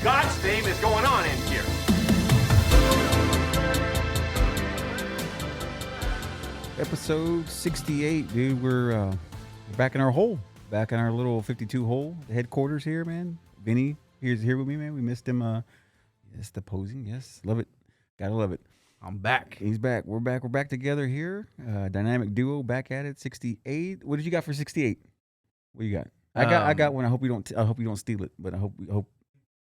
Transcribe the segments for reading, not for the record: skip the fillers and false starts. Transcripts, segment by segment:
God's name is going on in here? Episode 68, dude. We're back in our hole. Back in our little 52 hole. The headquarters here, man. Vinnie here's here with me, man. We missed him. Yes, the posing. Yes, love it. Gotta love it. I'm back. He's back. We're back. We're back together here. Dynamic duo back at it. 68. What did you got for 68? What you got? I got one. I hope you don't steal it. But I hope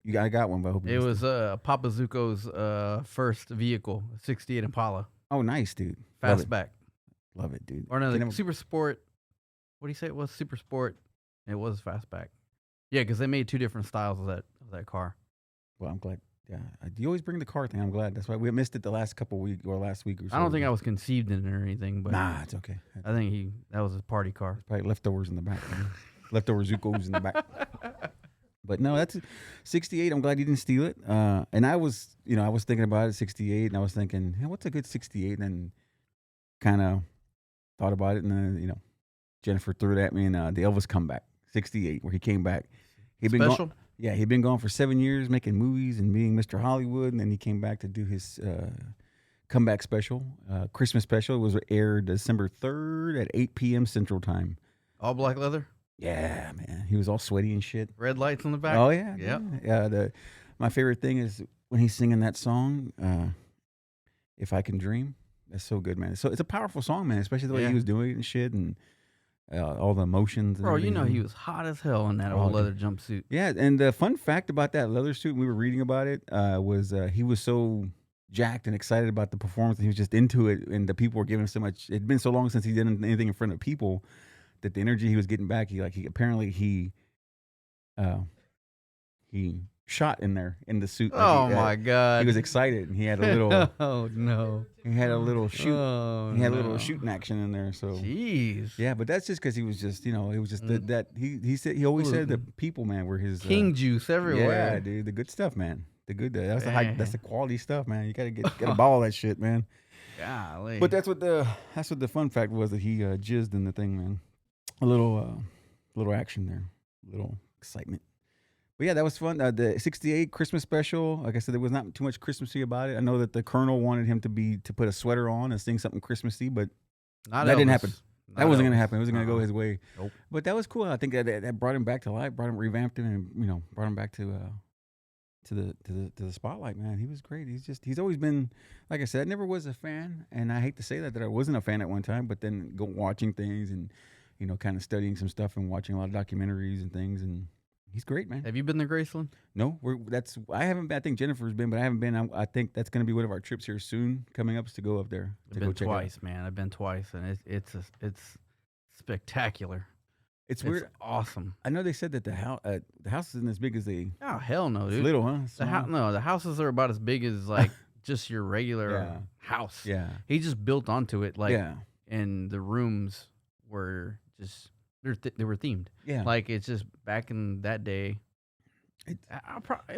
you got. I got one. But I hope It was Papa Zuko's first vehicle, 68 Impala. Oh, nice, dude. Love it. Fastback. Love it, dude. Or no, Super Sport. What do you say it was? Super Sport. It was Fastback. Yeah, because they made two different styles of that car. Well, I'm glad. Yeah, you always bring the car thing. I'm glad. That's why we missed it the last couple weeks or last week or so. I don't think I was conceived in it or anything, but Nah, it's okay. I think that was his party car. Probably leftovers in the back. Leftover Zucos in the back. But no, that's 68. I'm glad you didn't steal it. And I was thinking about it, 68, and I was thinking, hey, what's a good 68? And then kind of thought about it, and then Jennifer threw it at me, and the Elvis comeback, 68, where he came back. He'd been Special? gone, yeah, he'd been gone for 7 years making movies and being Mr. Hollywood, and then he came back to do his comeback special, Christmas special. It was aired December 3rd at 8 p.m. Central Time. All black leather? Yeah, man. He was all sweaty and shit. Red lights on the back? Oh, yeah. Yep. Yeah. My favorite thing is when he's singing that song, If I Can Dream. That's so good, man. So it's a powerful song, man, especially the way he was doing it and shit, and all the emotions. And Bro, everything. he was hot as hell in that old leather jumpsuit. Yeah, and the fun fact about that leather suit, we were reading about it, was he was so jacked and excited about the performance, and he was just into it, and the people were giving him so much. It had been so long since he did anything in front of people that the energy he was getting back, he shot in there in the suit. Like my God. He was excited, and he had a little oh no. He had a little shoot. Oh, he had a little shooting action in there. So jeez. Yeah, but that's just because he was just, it was just that he said he always said the people, man, were his king juice everywhere. Yeah, dude, the good stuff, man. The good that's the quality stuff, man. You gotta ball that shit, man. Golly. But that's what the fun fact was, that he jizzed in the thing, man. A little action there, a little excitement. But yeah, that was fun. The 68 Christmas special, like I said, there was not too much Christmassy about it. I know that the Colonel wanted him to put a sweater on and sing something Christmassy, but that didn't happen. That wasn't going to happen. It wasn't going to go his way. Nope. But that was cool. I think that brought him back to life, revamped him, and brought him back to the spotlight, man. He was great. He's always been, like I said, I never was a fan, and I hate to say that I wasn't a fan at one time, but then watching things and kind of studying some stuff and watching a lot of documentaries and things, and he's great, man. Have you been to Graceland? No, I haven't been. I think Jennifer's been, but I haven't been. I think that's going to be one of our trips here soon coming up, is to go up there. I've been twice, man. I've been twice, and it's spectacular. It's weird. Awesome. I know they said that the house isn't as big as they. Oh hell no, dude. It's little, huh? The houses are about as big as like just your regular house. Yeah. He just built onto it, and the rooms were just. They were themed. Yeah. Like, it's just back in that day. It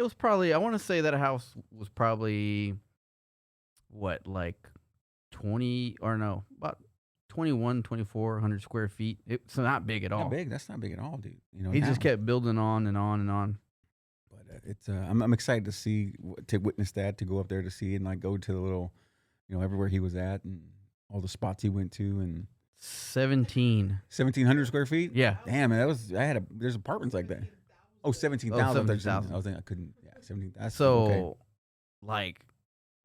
was probably, I want to say that house was probably, like 20, or no, about 2,400 square feet. It's not big at all. Not big. That's not big at all, dude. He just kept building on and on and on. But it's I'm excited to witness that, to go up there to see it, and like go to the little, everywhere he was at and all the spots he went to, and 1,700 square feet. Yeah. Damn, man, there's apartments like that. Oh, 17,000. 17,000. I was thinking I couldn't. Yeah, 17,000. So, okay. Like,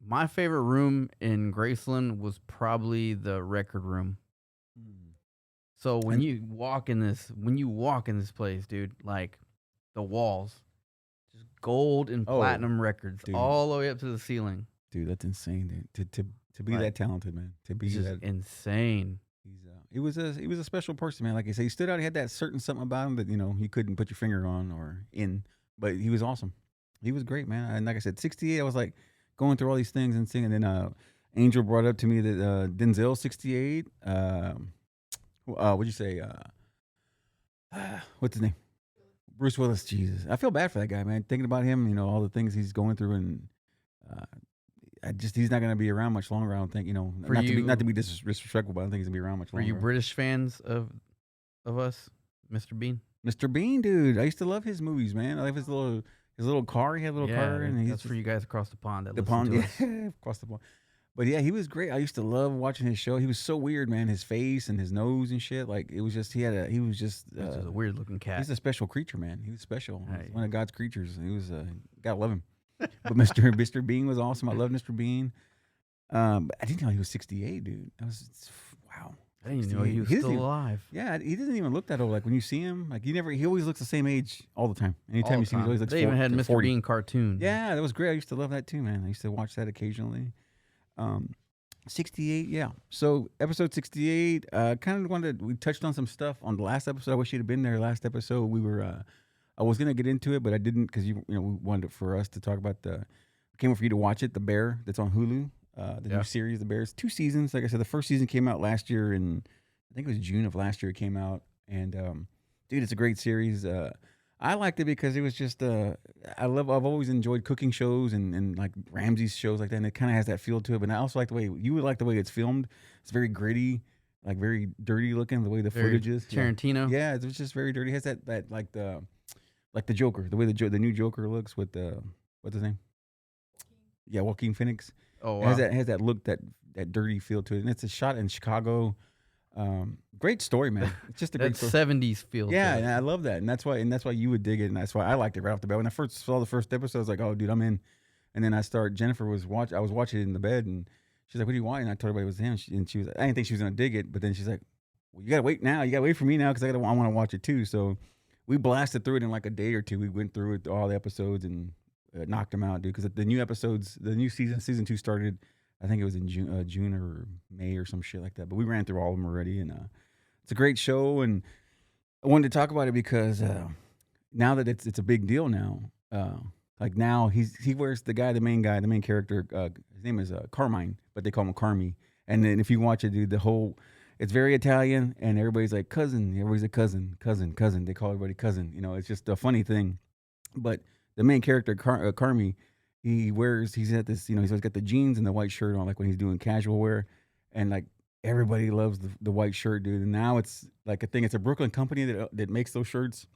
my favorite room in Graceland was probably the record room. So when you walk in this place, dude, like the walls, just gold and platinum records, dude, all the way up to the ceiling. Dude, that's insane, dude. To be that talented, man. To be just that insane. He was a special person, man. Like I say, he stood out. He had that certain something about him that you couldn't put your finger on or in. But he was awesome. He was great, man. And like I said, 68. I was like going through all these things and singing. And then Angel brought up to me that Denzel 68. What'd you say? What's his name? Bruce Willis. Jesus, I feel bad for that guy, man. Thinking about him, all the things he's going through, and he's not going to be around much longer. I don't think. Not to be disrespectful, but I don't think he's gonna be around much longer. Were you British fans of us, Mr. Bean? Mr. Bean, dude. I used to love his movies, man. I love his little car. He had a little car, dude, and he's that's for you guys across the pond that the listen pond, to yeah, us. across the pond. But yeah, he was great. I used to love watching his show. He was so weird, man. His face and his nose and shit. Like it was just he was just He's just a weird looking cat. he's a special creature, man. He was special. He was Hey. one of God's creatures. He was gotta love him. But Mr. Bean was awesome. I love Mr. Bean. But I didn't know he was 68, dude. That was wow. I didn't even know he was doesn't still even- alive. Yeah, he doesn't even look that old. Like when you see him, like he always looks the same age all the time. Anytime All you the see him, he time. always looks They even had Mr. 40. Bean cartoons. Yeah, that was great. I used to love that too, man. I used to watch that occasionally. 68, yeah. So episode 68, kind of we touched on some stuff on the last episode. I wish you'd have been there last episode. We were, I was gonna get into it, but I didn't because you know we wanted it for us to talk about came over for you to watch it, The Bear, that's on Hulu, the new series, The Bears, 2 seasons. Like I said, the first season came out last year, and I think it was June of last year it came out. And dude, it's a great series. I liked it because it was just I've always enjoyed cooking shows and like Ramsay's shows like that, and it kind of has that feel to it. But I also like the way you would like the way it's filmed. It's very gritty, like very dirty looking. The way the Very footage is, Tarantino. Yeah, it's just very dirty. It has that like the Joker, the way the new Joker looks with what's his name? Yeah, Joaquin Phoenix. Oh, It wow. has that look, that dirty feel to it, and it's a shot in Chicago. Great story, man. It's just a great That story. 70s feel. Yeah, to and it. I love that, and that's why you would dig it, and that's why I liked it right off the bat. When I first saw the first episode, I was like, "Oh, dude, I'm in." And then Jennifer was I was watching it in the bed, and she's like, "What do you want?" And I told her it was him, and she was. I didn't think she was gonna dig it, but then she's like, "Well, you gotta wait now. You gotta wait for me now because I want to watch it too." So we blasted through it in like a day or two. We went through it all the episodes and knocked them out, dude. Because the new episodes, the new season 2 started. I think it was in June or May or some shit like that. But we ran through all of them already, and it's a great show. And I wanted to talk about it because now that it's a big deal now. Like now he wears the main character. His name is Carmine, but they call him Carmi. And then if you watch it, dude, it's very Italian, and everybody's like cousin. Everybody's a cousin. They call everybody cousin. You know, it's just a funny thing. But the main character, Carmi, he's at this, he's always got the jeans and the white shirt on, like when he's doing casual wear, and like everybody loves the white shirt, dude. And now it's like a thing. It's a Brooklyn company that makes those shirts.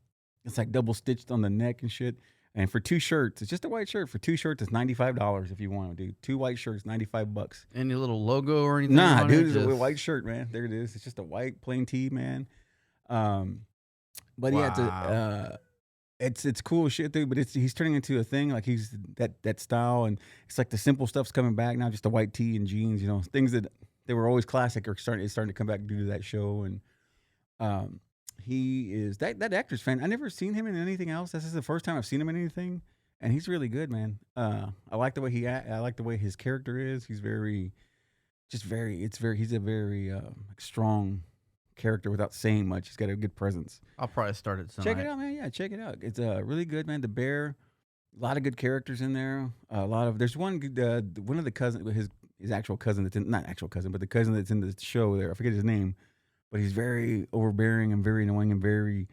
It's like double stitched on the neck and shit. And for 2 shirts, it's just a white shirt. For 2 shirts, it's $95 if you want to do 2 white shirts, $95. Any little logo or anything? Nah, on dude, it? it's a Just- white shirt, man. There it is. It's just a white plain tee, man. But Wow. yeah, it's cool shit, dude. But he's turning into a thing. Like he's that style, and it's like the simple stuff's coming back now. Just a white tee and jeans, things that they were always classic are starting to come back due to that show. And he is that actor's fan. I never seen him in anything else. This is the first time I've seen him in anything, and he's really good, man. I like the way I like the way his character is. He's he's a very like strong character without saying much. He's got a good presence. I'll probably start it tonight. Check it out, man. Yeah, check it out. It's really good, man. The Bear, a lot of good characters in there. There's one of the cousin, his actual cousin that's not actual cousin, but the cousin that's in the show there. I forget his name, but he's very overbearing and very annoying and very,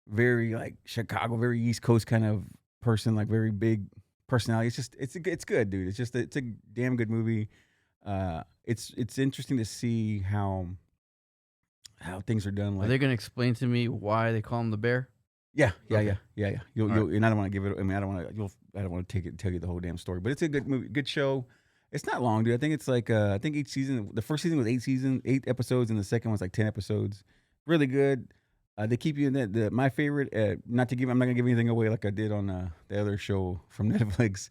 very like Chicago, very East Coast kind of person, like very big personality. It's good, dude. It's a damn good movie. It's interesting to see how things are done. Are Like they going to explain to me why they call him the bear? yeah. Okay. You'll, All and I don't want to give it. I mean, I don't want to tell you the whole damn story. But it's a good movie, good show. It's not long, dude. I think it's like I think each season. The first season was 8 episodes, and the second one's like 10 episodes. Really good. They keep you in that. My favorite. I'm not gonna give anything away like I did on the other show from Netflix.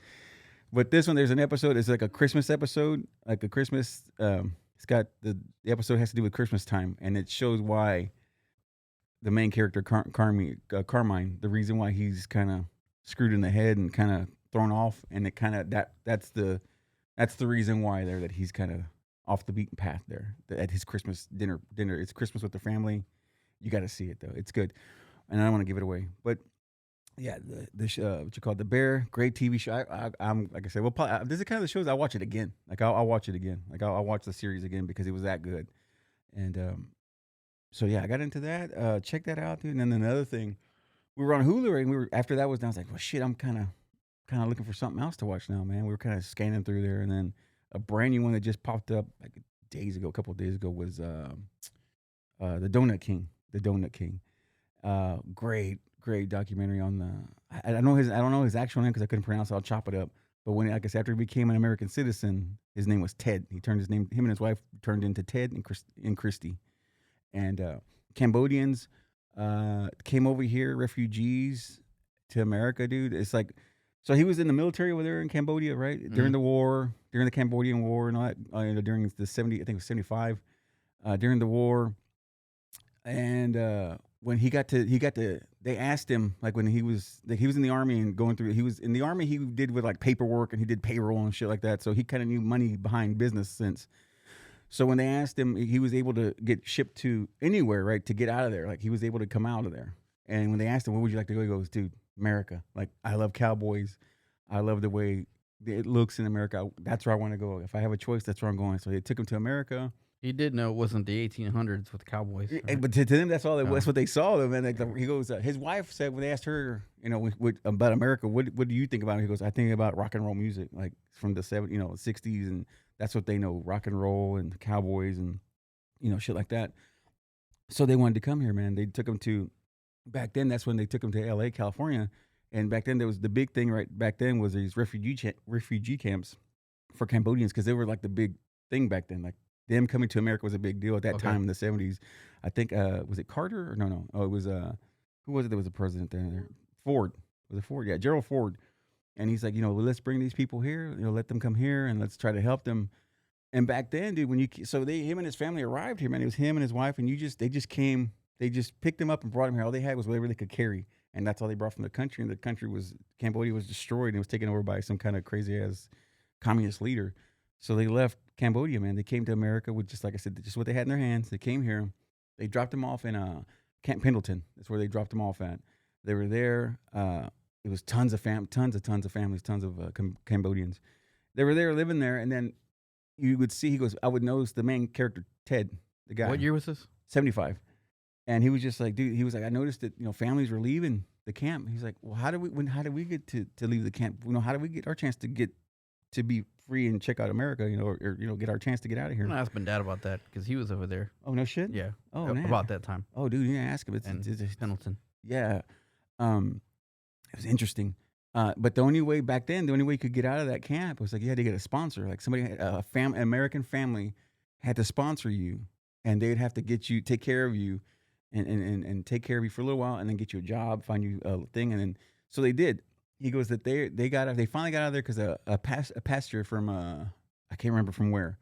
But this one, there's an episode. It's like a Christmas episode, like a Christmas. It's got the episode has to do with Christmas time, and it shows why the main character Carmine, the reason why he's kind of screwed in the head and kind of thrown off, and it kind of that's the reason why that he's kind of off the beaten path there at his Christmas dinner. It's Christmas with the family. You got to see it though. It's good, and I don't want to give it away, but. Yeah, what you call it, The Bear, great TV show. I'm like I said, this is kind of the shows I watch it again. Like I'll watch it again. Like I'll watch the series again because it was that good. And so yeah, I got into that. Check that out, dude. And then another thing, we were on Hulu, and after that was done. I was like, well, shit, I'm kind of looking for something else to watch now, man. We were kind of scanning through there, and then a brand new one that just popped up like a couple of days ago was the Donut King. The Donut King. Great documentary on I don't know his actual name because I couldn't pronounce it. I'll chop it up. But when, like I said, after he became an American citizen, his name was Ted. He turned his name. Him and his wife turned into Ted and Christy. And Cambodians came over here, refugees to America, dude. It's like, so he was in the military over there in Cambodia, right? During the war, during the Cambodian War and all that, during the 70, I think it was 75, during the war. And when he got to, they asked him, like when he was in the army and going through, he was in the army, he did with like paperwork and he did payroll and shit like that. So he kind of knew money behind business sense. So when they asked him, he was able to get shipped to anywhere, right, to get out of there. Like he was able to come out of there. And when they asked him, where would you like to go? He goes, dude, America. Like I love cowboys. I love the way it looks in America. That's where I want to go. If I have a choice, that's where I'm going. So they took him to America. He did know it wasn't the 1800s with cowboys. Right? But to them, that's all it was. That's what they saw. Though, man. Like, he goes, his wife said when they asked her, about America, what do you think about it? He goes, I think about rock and roll music, like from the 70s, 60s, and that's what they know, rock and roll and cowboys and shit like that. So they wanted to come here, man. They took him to, back then, that's when they took him to L.A., California, and back then there was the big thing. Right back then was these refugee camps for Cambodians because they were like the big thing back then, like. Them coming to America was a big deal at that time in the 70s. I think, was it Carter? Or no. Oh, it was, who was it that was the president there? Ford. Was it Ford? Yeah, Gerald Ford. And he's like, let's bring these people here, let them come here and let's try to help them. And back then, dude, him and his family arrived here, man. It was him and his wife, and they just picked him up and brought him here. All they had was whatever they could carry. And that's all they brought from the country. And the country Cambodia was destroyed and it was taken over by some kind of crazy ass communist leader. So they left Cambodia, man. They came to America with just, like I said, just what they had in their hands. They came here. They dropped them off in Camp Pendleton. That's where they dropped them off at. They were there. It was tons of families, tons of Cambodians. They were there living there, and then you would see. He goes, I would notice the main character, Ted, the guy. What year was this? 75. And he was just like, dude. He was like, I noticed that families were leaving the camp. He's like, well, how did we get to leave the camp? How did we get our chance to be free and check out America, or get our chance to get out of here? I'm gonna ask my dad about that because he was over there. Oh, no shit? Yeah. Oh, man. About that time. Oh, dude, you ask him. It's Pendleton. Yeah. It was interesting. But the only way back then, the only way you could get out of that camp was like you had to get a sponsor. Like somebody, an American family had to sponsor you, and they'd have to take care of you, and take care of you for a little while, and then get you a job, find you a thing, and then so they did. He goes that they finally got out of there because a pastor from I can't remember from where,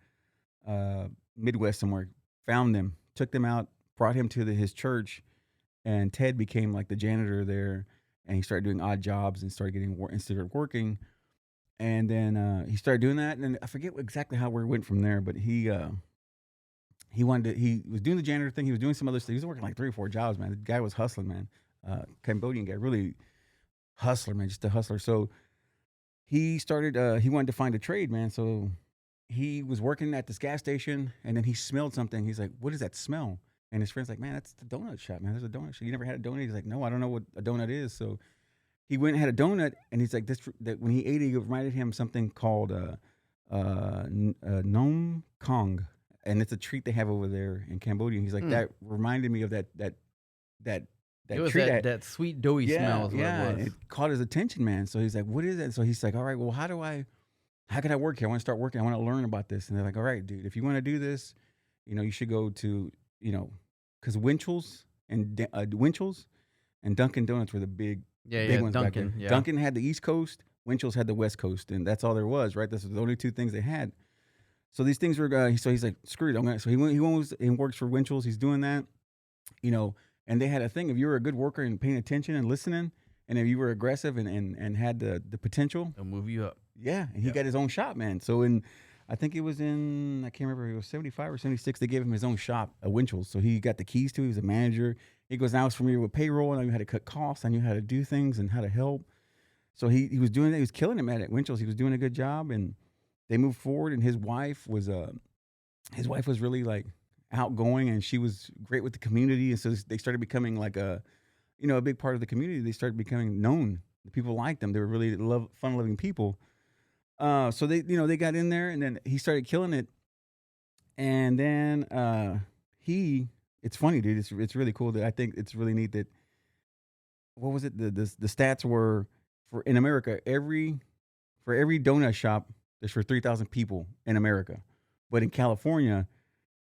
Midwest somewhere, found them, took them out, brought him to his church, and Ted became like the janitor there, and he started doing odd jobs and started getting instead of working, and then he started doing that, and then I forget exactly how we went from there, but he was doing the janitor thing, he was doing some other stuff, he was working like 3 or 4 jobs, man. The guy was hustling, man. Cambodian guy, really. Hustler, man, just a hustler. So he started, he wanted to find a trade, man. So he was working at this gas station and then he smelled something. He's like, what is that smell? And his friend's like, man, that's the donut shop, man. There's a donut shop. You never had a donut? He's like, no, I don't know what a donut is. So he went and had a donut and he's like, that when he ate it, it reminded him something called Nom Kong. And it's a treat they have over there in Cambodia. And he's like, that reminded me of that it was treat that sweet doughy smell is what it was. It caught his attention, man. So he's like, what is that? So he's like, all right, well, how can I work here? I want to start working. I want to learn about this. And they're like, all right, dude, if you want to do this, you should go to, because Winchell's and Dunkin' Donuts were the big ones back then. Yeah. Dunkin' had the East Coast, Winchell's had the West Coast, and that's all there was, right? That's the only 2 things they had. So these things were, so he's like, screw it. So he went and works for Winchell's. He's doing that, and they had a thing, if you were a good worker and paying attention and listening, and if you were aggressive and had the potential, they'll move you up. Yeah, and he got his own shop, man. So I think it was I can't remember, it was 75 or 76, they gave him his own shop at Winchell's. So he got the keys to it. He was a manager. He goes, now I was familiar with payroll, and I knew how to cut costs. I knew how to do things and how to help. So he was doing that. He was killing it, man, at Winchell's. He was doing a good job, and they moved forward, and his wife was really like outgoing, and she was great with the community, and so they started becoming like a big part of the community. They started becoming known. People liked them. They were really fun-loving people. So they got in there, and then he started killing it. And then it's funny, dude. It's really cool that I think it's really neat that what was it? The stats were for in America for every donut shop there's for 3,000 people in America, but in California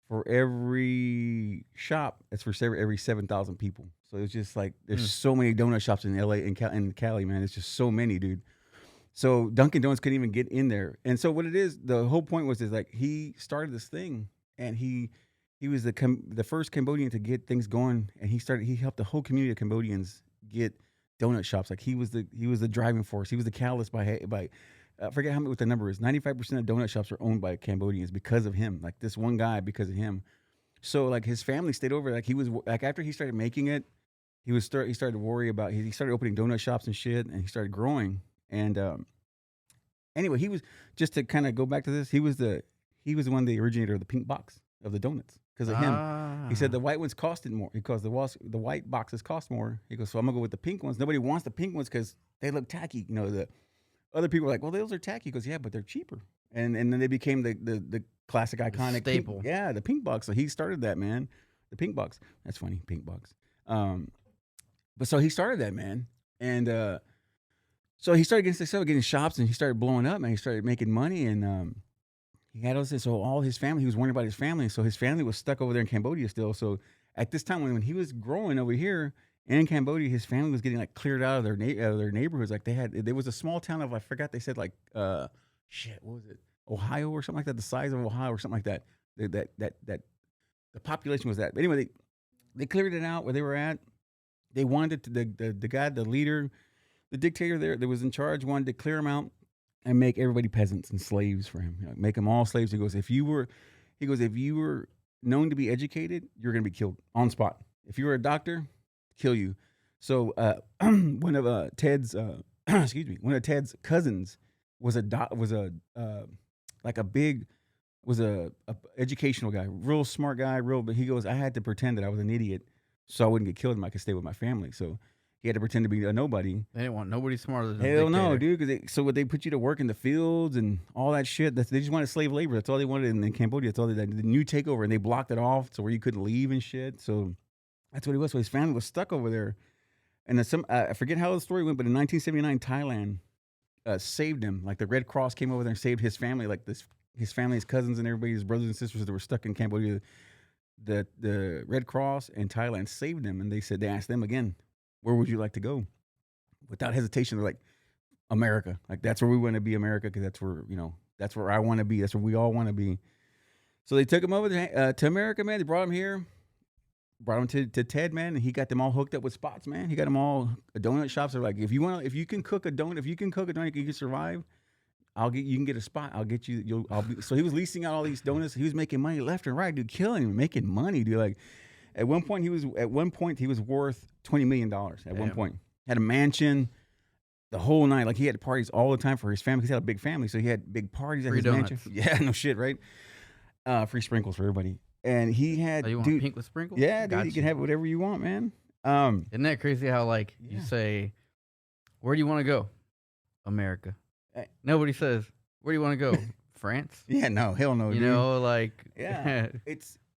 for every shop it's for every 7,000 people. So it's just like there's so many donut shops in LA and Cali, man. It's just so many, dude. So Dunkin' Donuts couldn't even get in there. And so what it is, the whole point was is like he started this thing, and he was the first Cambodian to get things going, and he helped the whole community of Cambodians get donut shops. Like he was the driving force. He was the catalyst by I forget what the number is. 95% of donut shops are owned by Cambodians because of him. Like this one guy, because of him. So like his family stayed over. Like he was like after he started making it, he started to worry about he started opening donut shops and shit, and he started growing. And anyway, he was just to kind of go back to this. He was the one the originator of the pink box of the donuts because of him. He said the white ones costed more because the white boxes cost more. He goes, so I'm gonna go with the pink ones. Nobody wants the pink ones because they look tacky. You know, the other people are like, well, those are tacky. He goes, yeah, but they're cheaper. And then they became the classic iconic staple. The pink box. So he started that, man. The pink box. That's funny, pink box. But so he started that, man, and so he started getting shops, and he started blowing up, man. He started making money, and he had all this. So all his family, he was worried about his family. So his family was stuck over there in Cambodia still. So at this time, when he was growing over here in Cambodia, his family was getting like cleared out of their neighborhoods. Like there was a small town of I forgot they said like shit, what was it? Ohio or something like that, the size of Ohio or something like that. That the population was that. But anyway, they cleared it out where they were at. They wanted to, the guy, the leader, the dictator there that was in charge wanted to clear him out and make everybody peasants and slaves for him. You know, make them all slaves. He goes, if you were known to be educated, you're going to be killed on spot. If you were a doctor, kill you. So one of Ted's one of Ted's cousins was a educational guy, real smart guy, but he goes, I had to pretend that I was an idiot so I wouldn't get killed and I could stay with my family. So he had to pretend to be a nobody. They didn't want nobody smarter than Hell no, dude. So what they put you to work in the fields and all that shit. They just wanted slave labor. That's all they wanted in Cambodia. That's all the new takeover, and they blocked it off so where you couldn't leave and shit. So that's what he was. So his family was stuck over there. And I forget how the story went, but in 1979, Thailand saved him. Like the Red Cross came over there and saved his family. Like his family, his cousins, and everybody, his brothers and sisters that were stuck in Cambodia. The Red Cross and Thailand saved them, and they asked them again, where would you like to go? Without hesitation, they're like, America. Like that's where we want to be, America, because that's where I want to be. That's where we all want to be. So they took him over to America, man. They brought him here, brought him to Ted, man, and he got them all hooked up with spots, man. He got them all donut shops. They're like, if you can cook a donut, you can survive. You can get a spot. I'll get you. So he was leasing out all these donuts. He was making money left and right, dude, killing him, making money, dude. Like at one point he was worth $20 million. At one point, had a mansion, the whole night. Like he had parties all the time for his family. He had a big family, so he had big parties at his mansion. Yeah, no shit, right? Free sprinkles for everybody. And he had. Oh, you want pink with sprinkles? Yeah, dude, you can have whatever you want, man. Isn't that crazy how you say, where do you want to go? America. Nobody says, where do you want to go? France? Yeah, no, hell no. You dude. know, like, yeah,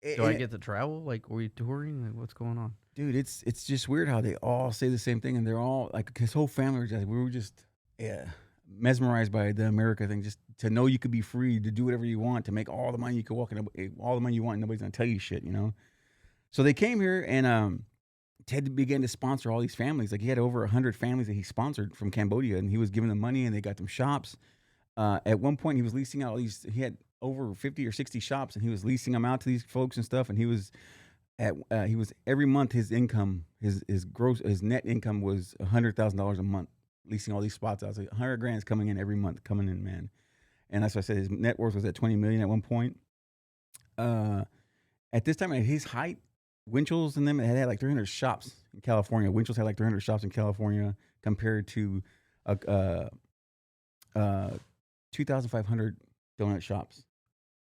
do I get to travel? Like, were you touring? Like, what's going on? Dude, it's just weird how they all say the same thing, and they're all like his whole family. We were just mesmerized by the America thing, just to know you could be free to do whatever you want, to make all the money you could all the money you want. And nobody's gonna tell you shit, you know. So they came here, and Ted began to sponsor all these families. Like he had over 100 families that he sponsored from Cambodia, and he was giving them money, and they got them shops. At one point, he was leasing out all these. He had over 50 or 60 shops, and he was leasing them out to these folks and stuff. And he was every month his income, his net income was $100,000 a month, leasing all these spots. I was like, 100 grand is coming in every month, man. And that's why I said his net worth was at 20 million at one point. At this time, at his height, Winchell's and them had like 300 shops in California. Winchell's had like 300 shops in California compared to 2,500 donut shops.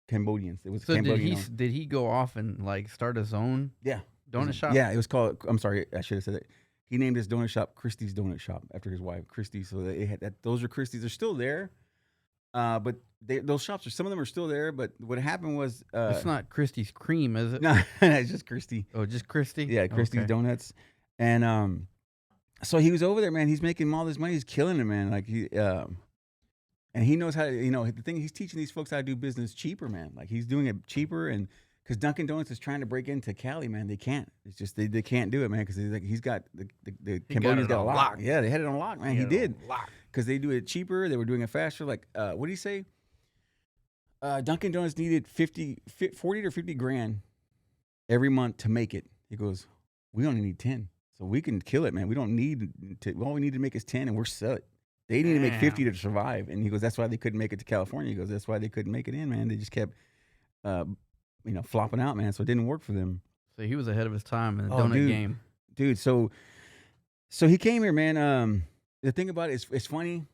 Cambodians. It was so Cambodian. Did he go off and like start his own donut shop? Yeah, it was called. I'm sorry, I should have said it. He named his donut shop Christie's Donut Shop after his wife, Christie. So they had that. Those are Christie's. They're still there, but those shops some of them are still there. But what happened was it's not Christie's Cream, is it? No, it's just Christie. Oh, just Christie. Yeah, Christie's Donuts, and So he was over there, man. He's making all this money. He's killing it, man. Like and he knows how to, the thing, he's teaching these folks how to do business cheaper, man. Like he's doing it cheaper, and because Dunkin' Donuts is trying to break into Cali, man, they can't. It's just they can't do it, man, because he's got the Cambodians got a lock. Yeah, they had it on lock, man. He did, because they do it cheaper. They were doing it faster. Like what do you say? Dunkin' Donuts needed 40 to 50 grand every month to make it. He goes, we only need 10, so we can kill it, man. We don't need to. All we need to make is 10, and we're set. They need to make 50 to survive. And he goes, that's why they couldn't make it to California. He goes, that's why they couldn't make it in, man. They just kept, flopping out, man. So it didn't work for them. So he was ahead of his time in the donut game. Dude, so he came here, man. The thing about it is, it's funny,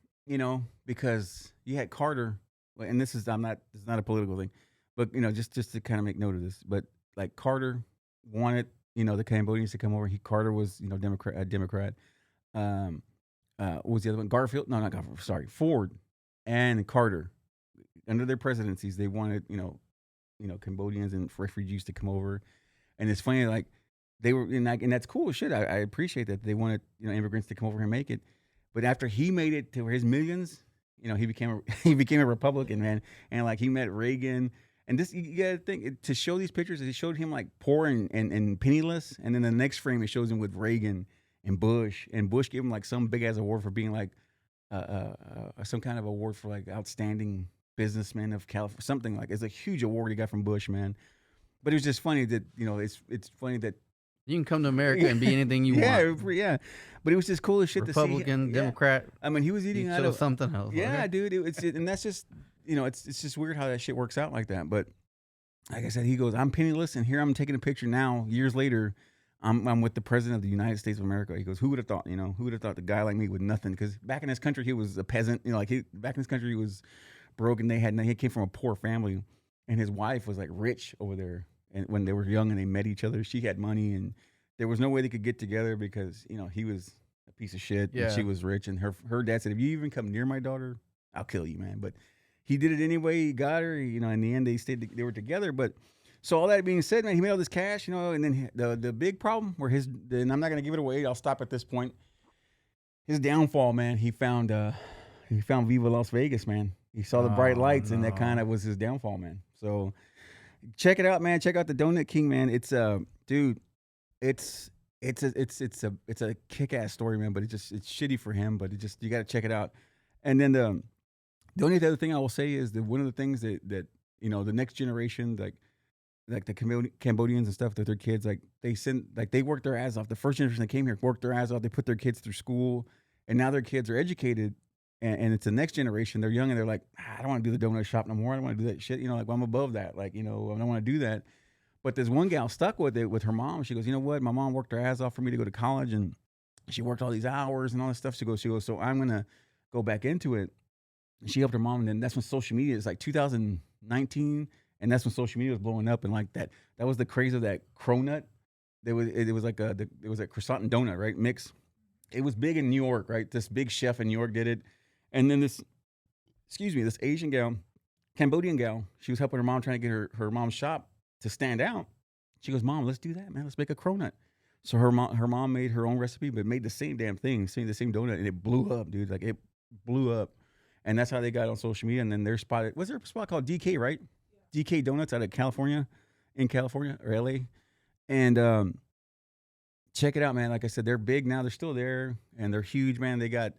because you had Carter, and this is not a political thing, but, just to kind of make note of this. But, like, Carter wanted, the Cambodians to come over. Carter was, Democrat. What was the other one? Garfield? No, not Garfield. Sorry, Ford and Carter. Under their presidencies, they wanted, Cambodians and refugees to come over. And it's funny, like they were, and that's cool as shit. I appreciate that they wanted, immigrants to come over and make it. But after he made it to his millions, he became a Republican, man. And like he met Reagan. And this, you gotta think, to show these pictures, it showed him like poor and penniless. And then the next frame, it shows him with Reagan and Bush gave him like some big ass award for being like some kind of award for like outstanding businessman of California, something like. It's a huge award he got from Bush, man. But it was just funny that it's funny that you can come to America and be anything you want. Yeah. But it was just cool as shit Republican, to see. Democrat. I mean, he was eating out of something else. Yeah, okay. Dude. And that's just it's just weird how that shit works out like that. But like I said, he goes, I'm penniless, and here I'm taking a picture now, years later. I'm with the president of the United States of America. He goes, who would have thought, who would have thought the guy like me with nothing? Because back in his country, he was a peasant. Back in his country, he was broke, and he came from a poor family, and his wife was like rich over there. And when they were young and they met each other, she had money, and there was no way they could get together because, he was a piece of shit, and she was rich. And her dad said, if you even come near my daughter, I'll kill you, man. But he did it anyway. He got her, in the end, they were together. But so all that being said, man, he made all this cash, and then the big problem where and I'm not going to give it away. I'll stop at this point. His downfall, man, he found Viva Las Vegas, man. He saw the bright lights, and that kind of was his downfall, man. So check it out, man. Check out the Donut King, man. It's dude, it's a kick-ass story, man, but it's shitty for him, but you got to check it out. And then the only other thing I will say is that one of the things that the next generation, like the Cambodians and stuff, that their kids, like they worked their ass off. The first generation that came here worked their ass off. They put their kids through school, and now their kids are educated, and it's the next generation. They're young, and they're like, I don't want to do the donut shop no more. I don't want to do that shit. Like, well, I'm above that. Like, I don't want to do that. But this one gal stuck with it with her mom. She goes, you know what? My mom worked her ass off for me to go to college, and she worked all these hours and all this stuff. She goes, so I'm gonna go back into it. And she helped her mom, and then that's when social media is like 2019. And that's when social media was blowing up, and like that was the craze of that cronut. It was a croissant and donut, right, mix. It was big in New York, right? This big chef in New York did it, and then this Asian gal, Cambodian gal, she was helping her mom, trying to get her mom's shop to stand out. She goes, Mom, let's do that, man. Let's make a cronut. So her mom made her own recipe, but made the same damn thing, the same donut, and it blew up, dude. Like it blew up, and that's how they got on social media. And then their spot, what's their spot called? DK, right? DK Donuts out of California or LA. And check it out, man. Like I said, they're big now. They're still there, and they're huge, man. They got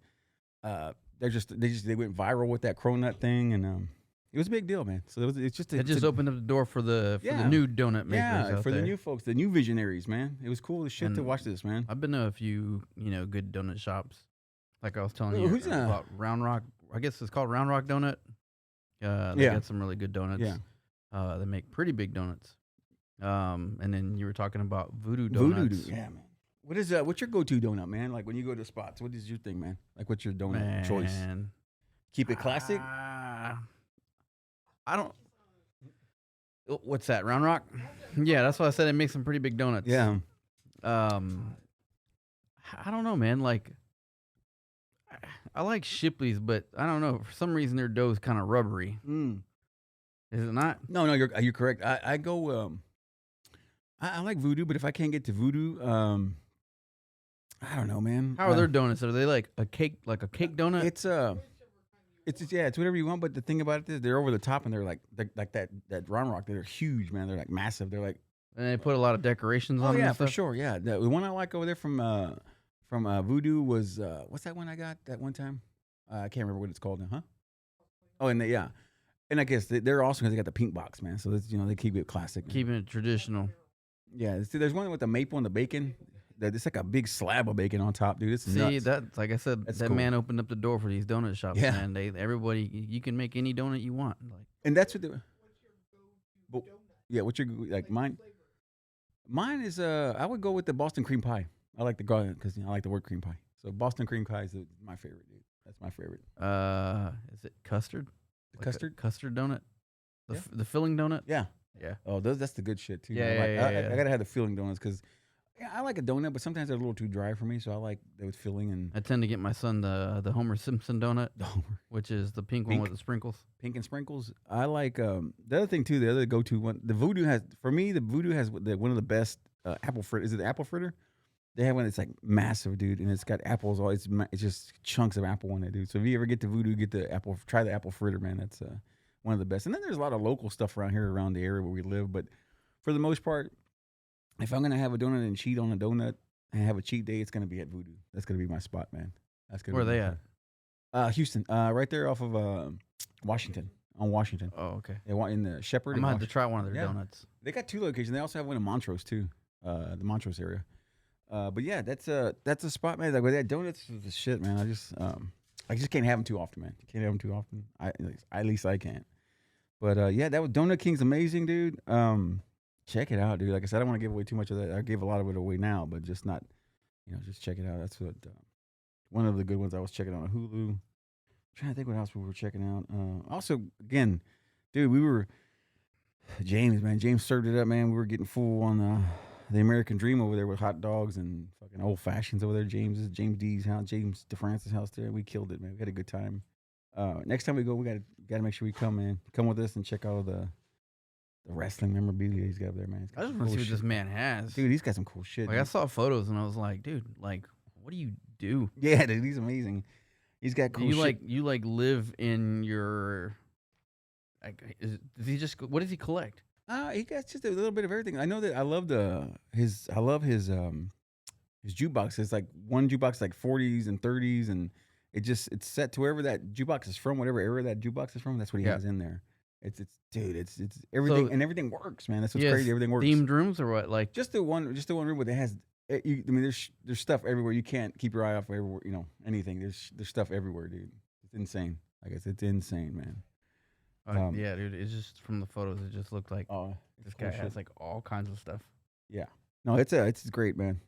they went viral with that cronut thing, and it was a big deal, man. So it just opened up the door for the new donut makers out for there. The new folks, the new visionaries, man. It was cool as shit to watch this, man. I've been to a few, good donut shops. Like I was telling you about Round Rock. I guess it's called Round Rock Donut. They got some really good donuts. Yeah. They make pretty big donuts. And then you were talking about Voodoo Donuts. Yeah, man. What's your go-to donut, man? Like when you go to spots, what is your thing, man? Like what's your donut choice? Keep it classic? I don't. What's that? Round Rock? Yeah, that's why I said it makes some pretty big donuts. Yeah. I don't know, man. Like, I like Shipley's, but I don't know. For some reason, their dough is kind of rubbery. Is it not? No, you're correct. I go. I like Voodoo, but if I can't get to Voodoo, I don't know, man. How are their donuts? Are they like a cake donut? It's whatever you want. But the thing about it is, they're over the top, and they're like that Ron Rock. They're huge, man. They're like massive. They're like, and they put a lot of decorations on oh them. yeah, and for stuff? sure. Yeah, the one I like over there from Voodoo was what's that one I got that one time? I can't remember what it's called now, huh? Oh, yeah, and I guess they're awesome because they got the pink box, man. So that's, they keep it classic. Man. Keeping it traditional. Yeah, see, there's one with the maple and the bacon. It's like a big slab of bacon on top, dude. It's nuts. That's like I said. That's that cool. man opened up the door for these donut shops, Yeah. man. Everybody, you can make any donut you want. Like, And that's what they. Yeah, what's your like mine? Mine is I would go with the Boston cream pie. I like the garlic because I like the word cream pie. So Boston cream pie is my favorite, dude. That's my favorite. is it custard? The custard? Custard donut. Yeah. The filling donut. Yeah. Yeah. Oh, that's the good shit too. Yeah, man. yeah. I gotta have the filling donuts because I like a donut, but sometimes they're a little too dry for me. So I like those filling and I tend to get my son the Homer Simpson donut, Homer. which is the pink one with the sprinkles. Pink and sprinkles. I like the other thing too. The other go-to one. The Voodoo has one of the best apple fritter. Is it the apple fritter? They have one that's like massive, dude, and it's got apples. It's just chunks of apple in it, dude. So if you ever get to Voodoo, try the apple fritter, man. That's one of the best. And then there's a lot of local stuff around here, around the area where we live. But for the most part, if I'm gonna have a donut and cheat on a donut and have a cheat day, it's gonna be at Voodoo. That's gonna be my spot, man. That's gonna. Where are be they my at? spot. Houston, right there off of Washington, on Washington. Oh, okay. They want in the Shepherd. I'm gonna have to try one of their Yeah. donuts. They got 2 locations. They also have one in Montrose too, the Montrose area. But yeah, that's a spot, man. Like with that donuts is the shit, man. I just can't have them too often, man. Can't have them too often. At least I can't. But yeah, that was Donut King's amazing, dude. Check it out, dude. Like I said, I don't want to give away too much of that. I gave a lot of it away now, but just not, just check it out. That's what one of the good ones I was checking out on Hulu. Trying to think what else we were checking out. Also, again, dude, James served it up, man. We were getting full on the American Dream over there with hot dogs and fucking old fashions over there. James D's house, James DeFrancis' house there. We killed it, man. We had a good time. Next time we go, we gotta make sure we come, man. Come with us and check out the wrestling memorabilia he's got up there, man. I just want to see what this man has. Dude, he's got some cool shit. Like, I saw photos and I was like, dude, like, what do you do? Yeah, dude, he's amazing. He's got cool shit. You live in your. Like, does he just? What does he collect? He got just a little bit of everything. I know that I love his jukebox. It's like one jukebox like 40s and 30s, and it's set to wherever that jukebox is from, whatever era that jukebox is from. That's what he has in there. It's everything, and everything works, man. That's what's crazy. Everything works. Themed rooms or what? Like just the one room where it has. There's stuff everywhere. You can't keep your eye off everywhere. Anything. There's stuff everywhere, dude. It's insane. I guess it's insane, man. Yeah, dude. It's just from the photos. It just looked like this guy has like all kinds of stuff. Yeah. No, it's great, man.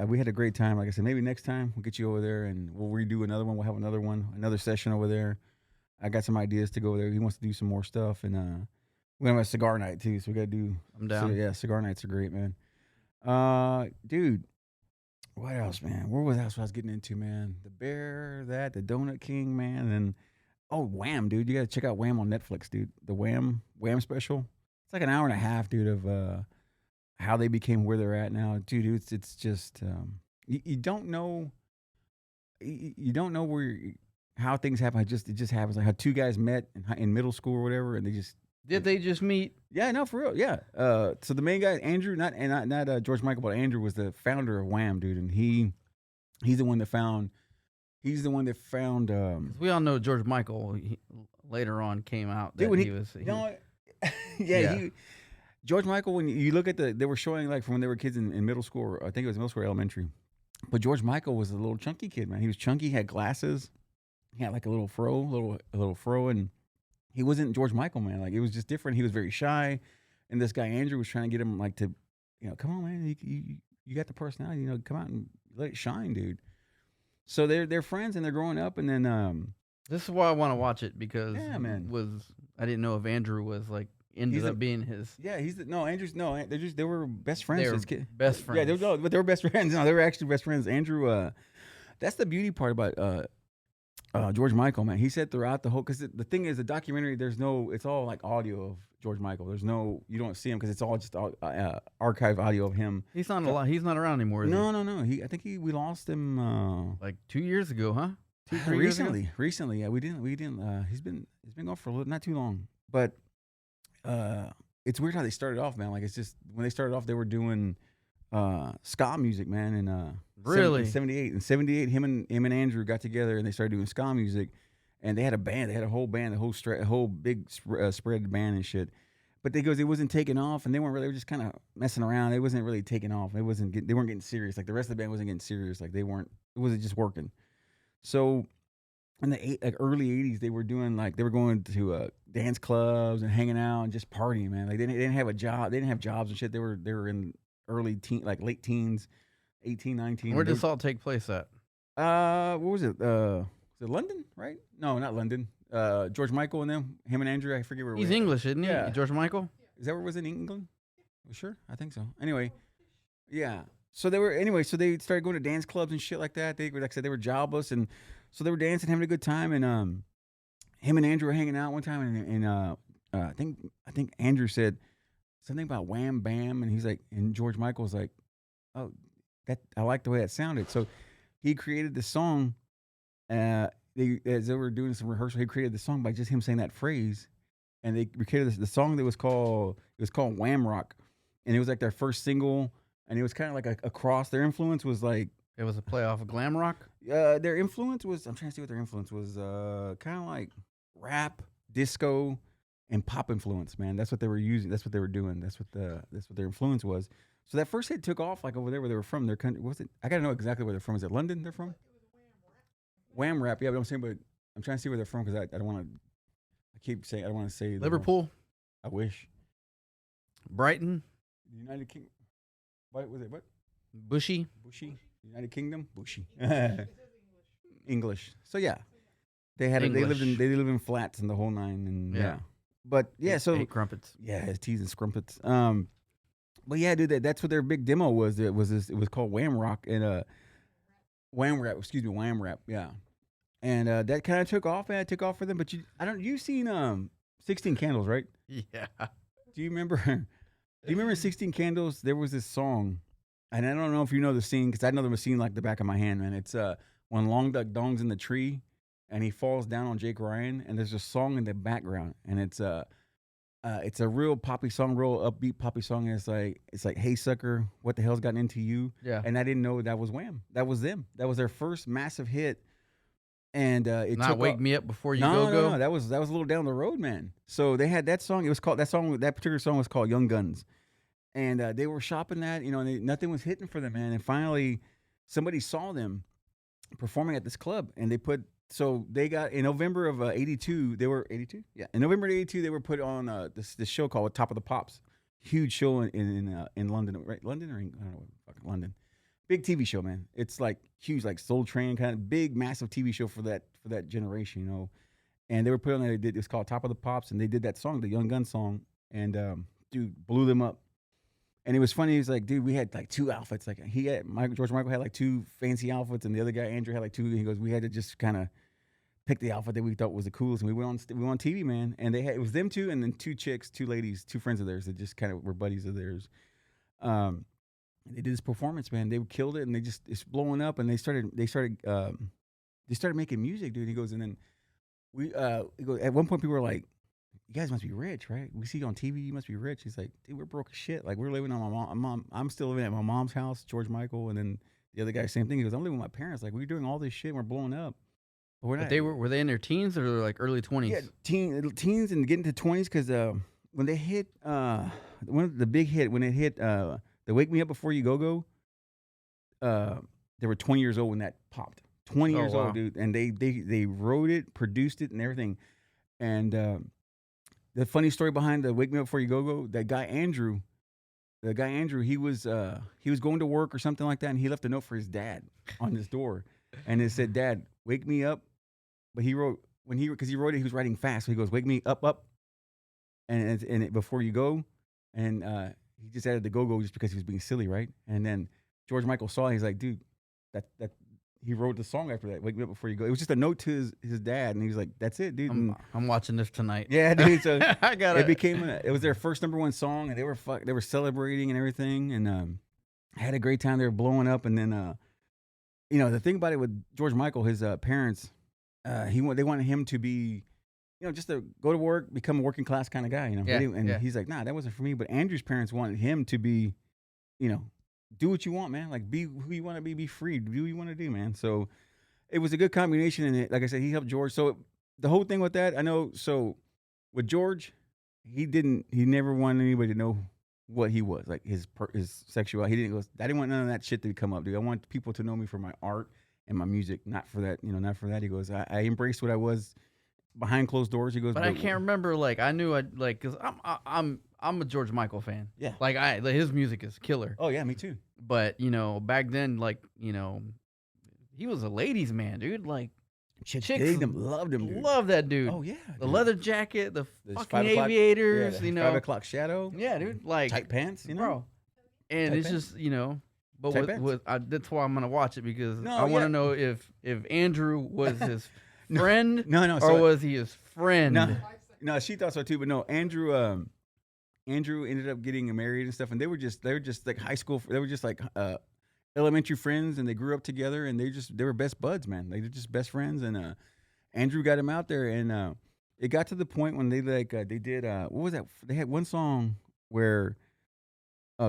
We had a great time. Like I said, maybe next time we'll get you over there and we'll redo another one. We'll have another session over there. I got some ideas to go over there. He wants to do some more stuff, and we're gonna have a cigar night too. So we gotta do. I'm down. Yeah, cigar nights are great, man. Dude, what else, man? What else I was getting into, man? The Bear, the Donut King, man, and Wham, dude. You gotta check out Wham on Netflix, dude. The Wham special. It's like an hour and a half, dude, of how they became where they're at now, dude. It's just you don't know how things happen. It just happens. Like how 2 guys met in middle school or whatever, and they just meet? Yeah, no, for real. Yeah. So the main guy, Andrew, not George Michael, but Andrew was the founder of Wham, dude, and he's the one that found. He's the one that found. We all know George Michael. Later on, came out that George Michael. When you look at they were showing like from when they were kids in middle school. Or I think it was middle school or elementary. But George Michael was a little chunky kid, man. He was chunky, had glasses, he had like a little fro, and he wasn't George Michael, man. Like it was just different. He was very shy, and this guy Andrew was trying to get him like to, come on, man, you got the personality, come out and let it shine, dude. So they're friends and they're growing up, and then this is why I want to watch it because man. I didn't know if Andrew was like ended up being his. Yeah, they were best friends. They were best friends. Yeah, but they were best friends. No, they were actually best friends. Andrew, that's the beauty part about George Michael, man. He said throughout the whole, because the thing is, the documentary, it's all like audio of George Michael. There's no, you don't see him because it's all just archive audio of him. He's not a lot. He's not around anymore. Is No. I think we lost him. Like 2 years ago, huh? 2-3 years ago? Recently. Yeah, we didn't. He's been gone for a little, not too long. But it's weird how they started off, man. Like it's just when they started off, they were doing ska music, man. And Really? in 78. In 78, him and Andrew got together and they started doing ska music. And they had a band. They had a whole band, a whole big spread band and shit. But it wasn't taking off, and they weren't really. They were just kind of messing around. It wasn't really taking off. They weren't getting serious. Like the rest of the band wasn't getting serious. Like they weren't. It wasn't just working. So in the early '80s, they were going to dance clubs and hanging out and just partying, man. Like they didn't have a job. They didn't have jobs and shit. They were in late teens, 18, 19. Where did this all take place at? What was it? Was it London, right? No, not London. George Michael and him and Andrew. I forget where. He's English, isn't he? Yeah. George Michael. Is that where it was in England? You sure? I think so. Anyway, yeah. So they started going to dance clubs and shit like that. They were, like I said, they were jobless, and so they were dancing, having a good time. And him and Andrew were hanging out one time, and I think Andrew said something about Wham Bam, and he's like, and George Michael's like, oh, that I like the way that sounded. So he created the song. As they were doing some rehearsal, he created the song by just him saying that phrase, and they created the song that was called Wham Rock, and it was like their first single, and it was kind of like a cross. Their influence was like it was a play off of glam rock. Their influence was, I'm trying to see what their influence was, kind of like rap, disco, and pop influence. Man, that's what they were using. That's what they were doing. That's what their influence was. So that first hit took off like over there where they were from. Their country, was it? I gotta know exactly where they're from. Is it London? They're from. Wham rap, yeah, but I'm trying to see where they're from because I don't want to. I keep saying I don't want to say Liverpool. I wish. Brighton. United Kingdom. What was it? What? Bushy. United Kingdom. Bushy. English. So yeah, they lived in flats and the whole nine and yeah. But yeah, so ate crumpets. Yeah, teas and scrumpets. But yeah, dude, that's what their big demo was. It was called Wham Rock and Wham Rap, Wham Rap, yeah. And that kind of took off, man. It took off for them. But you've seen 16 Candles, right? Yeah. Do you remember 16 Candles? There was this song, and I don't know if you know the scene, because I know the scene like the back of my hand, man. It's when Long Duck Dong's in the tree, and he falls down on Jake Ryan, and there's a song in the background, and it's a real poppy song, real upbeat poppy song. And it's like, hey sucker, what the hell's gotten into you? Yeah. And I didn't know that was Wham. That was them. That was their first massive hit. And it not took wake me up before you go. No. That was a little down the road, man. So they had that song. It was called that particular song was called Young Guns. And they were shopping that, and nothing was hitting for them, man. And finally, somebody saw them performing at this club, and they got in November of '82. They were '82, yeah. In November of '82, they were put on this show called Top of the Pops, huge show in London, right? London or I don't know, fucking London. Big TV show, man. It's like huge, like Soul Train kind of big, massive TV show for that generation, And they were put on there. It was called Top of the Pops, and they did that song, the Young Gun song, and dude blew them up. And it was funny. He was like, dude, we had like two outfits. Like George Michael had like two fancy outfits, and the other guy Andrew had like two. And he goes, we had to just kind of pick the outfit that we thought was the coolest, and we went on TV, man. And it was them two, and then two chicks, two ladies, two friends of theirs that just kind of were buddies of theirs. They did this performance, man. They killed it, and it's blowing up, and they started making music, dude. He goes, and then he goes, at one point people were like, you guys must be rich, right? We see you on TV, you must be rich. He's like, dude, we're broke as shit. Like, we're living on my mom. I'm still living at my mom's house, George Michael, and then the other guy, same thing. He goes, I'm living with my parents. Like, we're doing all this shit, and we're blowing up. But were they in their teens or like early 20s? Yeah, teens and getting to 20s, because when they hit one of the big hit, when it hit the Wake Me Up Before You Go, they were 20 years old when that popped. 20 years old, dude. And they wrote it, produced it, and everything. And the funny story behind the Wake Me Up Before You Go, that guy Andrew, he was going to work or something like that, and he left a note for his dad on his door, and it said, "Dad, wake me up." But he wrote because he wrote it, he was writing fast, so he goes, "Wake me up," and before you go, and he just added the go just because he was being silly, right? And then George Michael saw it, he's like, "Dude, that." he wrote the song after that. Wake Me Up Before You Go. It was just a note to his dad, and he was like, "That's it, dude." I'm watching this tonight. Yeah, dude. So I got it became it was their first #1 song, and they were celebrating and everything, and had a great time. They were blowing up, and then the thing about it with George Michael, his parents, they wanted him to be, just to go to work, become a working class kind of guy, Yeah, and yeah. he's like, nah, that wasn't for me. But Andrew's parents wanted him to be, do what you want, man. Like, be who you want to be free, do what you want to do, man. So it was a good combination, and like I said, he helped George. So the whole thing with that, I know. So with George, he never wanted anybody to know what he was, like his sexuality. He didn't go. I didn't want none of that shit to come up, dude. I want people to know me for my art and my music, not for that, not for that. He goes, I embraced what I was behind closed doors. He goes, But I can't remember. Like I knew because I'm a George Michael fan. Yeah. Like his music is killer. Oh yeah, me too. But back then, he was a ladies' man, dude. Like Chicks loved him, dude. Love that dude. Oh yeah, the dude. leather jacket, the There's fucking 5 o'clock aviators. yeah, 5 o'clock shadow. Yeah, dude. Like Tight pants, bro. And Tight it's pants. just but Tight that's why I'm gonna watch it because No, I want to yeah. know if Andrew was his friend No, or so- was he his friend? No, she thought so too, but no, Andrew ended up getting married and stuff, and they were just like high school. They were just like elementary friends, and they grew up together, and they were best buds, man. They were just best friends, and Andrew got him out there, and it got to the point when they did what was that? They had one song where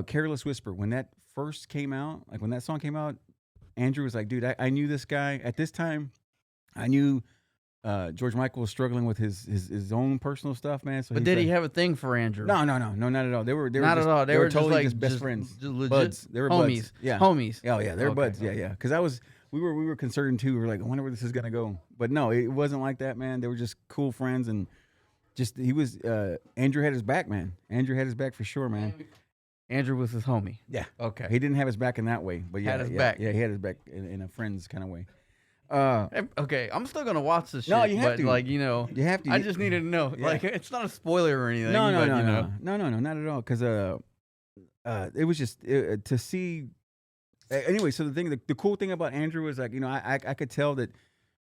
"Careless Whisper" when that first came out, like when that song came out, Andrew was like, dude, I knew this guy at this time. I knew George Michael was struggling with his own personal stuff, man. So But did he have a thing for Andrew? No, not at all. They were Not just, at all. They were just totally like just best friends, just legit buds. They were homies. buds. Yeah, Homies. Oh yeah, they were Okay, buds. Yeah, okay. yeah. Because we were concerned too. We were like, I wonder where this is gonna go. But no, it wasn't like that, man. They were just cool friends, and just he was Andrew had his back, man. Andrew had his back for sure, man. Andrew was his homie. Yeah. Okay. He didn't have his back in that way, but yeah, Had his yeah, back. Yeah, he had his back in a friend's kind of way. Okay, I'm still gonna watch this shit. No, you have but to. Like You have to. I just needed to know. Yeah. Like it's not a spoiler or anything. No, but, no, not at all. Because it was just to see. Anyway, so the cool thing about Andrew was like, I could tell that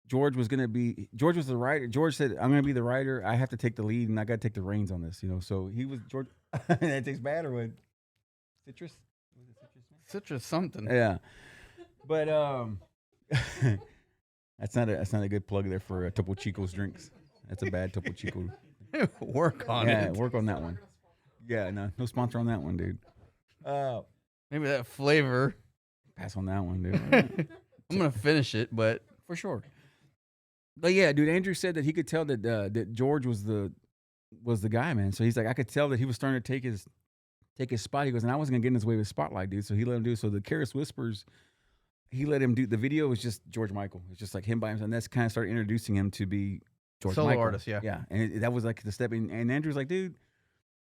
George was the writer. George said, "I'm gonna be the writer. I have to take the lead, and I got to take the reins on this." So he was George. That tastes bad or what? Citrus. Was it citrus? Citrus something. Yeah, but that's not a good plug there for Topo Chico's drinks. That's a bad Topo Chico. Work on it. Work on that one. Yeah, no sponsor on that one, dude. Maybe that flavor. Pass on that one, dude. I'm gonna finish it, but For sure. But yeah, dude, Andrew said that he could tell that George was the guy, man. So he's like, I could tell that he was starting to take his spot. He goes, and I wasn't gonna get in his way with spotlight, dude. So he let him do it. So the Careless Whispers, he let him do the video. Was just George Michael. It's just like him by himself. And that's kind of started introducing him to be George Solo Michael. artist, yeah. Yeah, and that was like the step in. And Andrew's like, dude,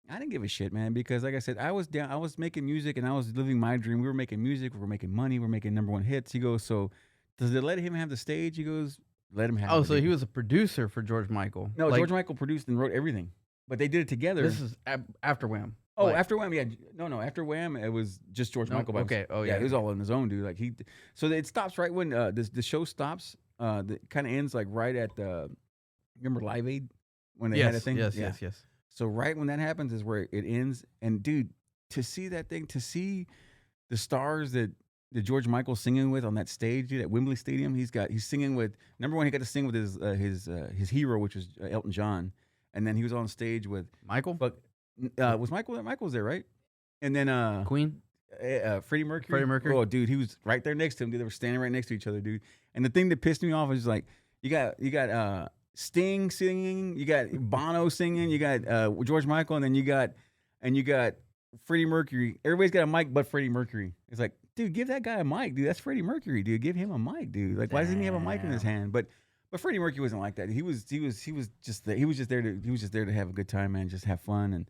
I didn't give a shit, man, because like I said, I was making music and I was living my dream. We were making music, we were making money, we were making #1 hits. He goes, so does it let him have the stage? He goes, let him have. oh, it, so dude. he was a producer for George Michael. No, Like, George Michael produced and wrote everything, but they did it together. This is after Wham. Oh, Like, after Wham, yeah, no, after Wham, it was just George No, Michael. By okay, himself. oh, yeah, yeah. he was all on his own, dude. Like so it stops right when the show stops. The kind of ends like right at remember Live Aid when they had a thing. Yes, Yeah. yes. So right when that happens is where it ends. And dude, to see that thing, to see the stars that George Michael's singing with on that stage, dude, at Wembley Stadium, he's singing with #1. He got to sing with his hero, which was Elton John, and then he was on stage with Michael, was Michael there? Michael was there, right? And then Queen. Freddie Mercury. Freddie Mercury. Oh, dude, he was right there next to him. Dude, they were standing right next to each other, dude. And the thing that pissed me off was like, you got Sting singing, you got Bono singing, you got George Michael, and then you got Freddie Mercury. Everybody's got a mic but Freddie Mercury. It's like, dude, give that guy a mic, dude. That's Freddie Mercury, dude. Give him a mic, dude. Like, why doesn't he have a mic in his hand? But Freddie Mercury wasn't like that. He was just there. He was just there to have a good time, man, just have fun.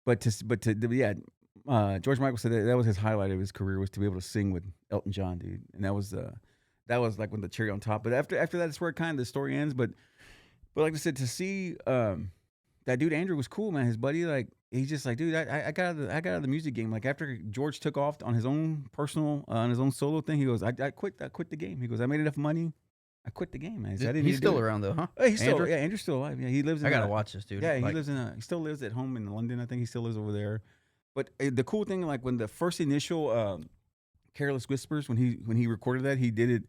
George Michael said that was his highlight of his career, was to be able to sing with Elton John, dude. And that was like when the cherry on top. But after that, it's where kind of the story ends. But like I said, to see that dude Andrew was cool, man. His buddy, like, he's just like, dude, I got out of the music game. Like after George took off on his own personal, on his own solo thing, he goes, I quit the game. He goes, I made enough money. I quit the game, man. He said, I didn't He's need to do still it. around though, huh? Oh, he's still, Andrew? yeah, Andrew's still alive. Yeah, he lives in. I gotta watch this, dude. Yeah, he Like, lives in. He still lives at home in London. I think he still lives over there. But the cool thing, like when the first initial "Careless Whispers," when he recorded that, he did it.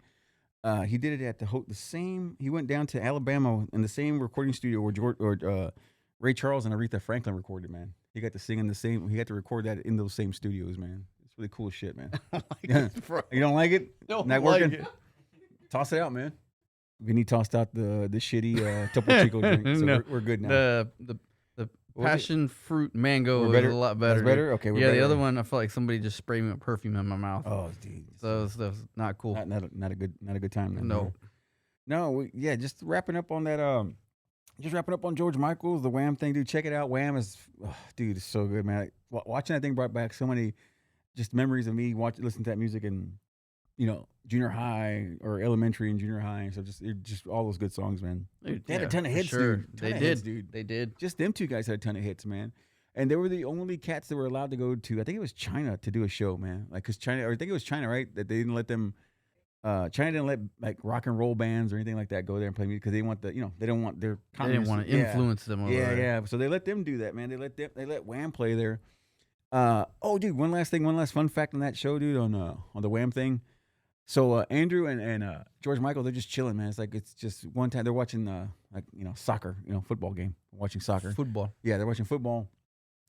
He did it at the same. He went down to Alabama in the same recording studio where Ray Charles and Aretha Franklin recorded. Man, he got to sing in the same. He got to record that in those same studios. Man, it's really cool shit, man. Yeah. You don't like it? Don't Not like working? it. Toss it out, man. Vinny tossed out the shitty Topo Chico drink, so No. we're good now. The What was it? passion fruit mango We're was better? a lot better. That's better? dude. Okay, we're Yeah, better. the other one, I felt like somebody just sprayed me with perfume in my mouth. Oh, dude. So that was not cool. Not a good time. Then, No. No, just wrapping up on that. Just wrapping up on George Michael's the Wham thing, dude. Check it out. Wham is, dude, it's so good, man. Watching that thing brought back so many just memories of me listening to that music and junior high or elementary and junior high and so just all those good songs, man. Dude, They had a yeah, ton of for hits, sure. dude. They Ton of did, hits, dude. They did. Just them two guys had a ton of hits, man. And they were the only cats that were allowed to go to, I think it was China to do a show, man. Like, cause China, or I think it was China, right? That they didn't let them. China didn't let like rock and roll bands or anything like that go there and play music because they want they don't want their. They didn't want to influence them. Over Yeah, there. yeah. So they let them do that, man. They let Wham play there. Oh, dude, one last fun fact on that show, dude, on the Wham thing. So Andrew and George Michael, they're just chilling, man. It's just one time they're watching soccer, football game, watching soccer. Football. Yeah, they're watching football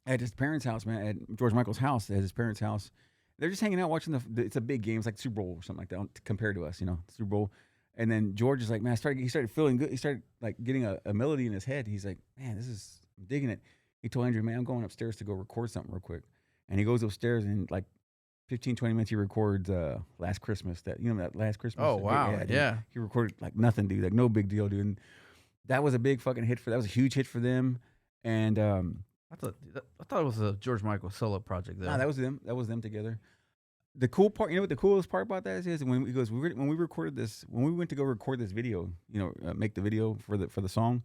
at his parents' house, man. At George Michael's house, at his parents' house. They're just hanging out watching it's a big game. It's like Super Bowl or something like that compared to us, Super Bowl. And then George is like, man, he started feeling good. He started like getting a melody in his head. He's like, man, I'm digging it. He told Andrew, man, I'm going upstairs to go record something real quick. And he goes upstairs and like 15, 20 minutes he records Last Christmas. That Last Christmas. Oh wow, dude. yeah. He recorded like nothing, dude. Like no big deal, dude. And that was a big fucking hit that was a huge hit for them. And I thought it was a George Michael solo project. Though. nah, that was them. That was them together. The cool part, what the coolest part about that is when he goes, when we recorded this, when we went to go record this video, make the video for the song.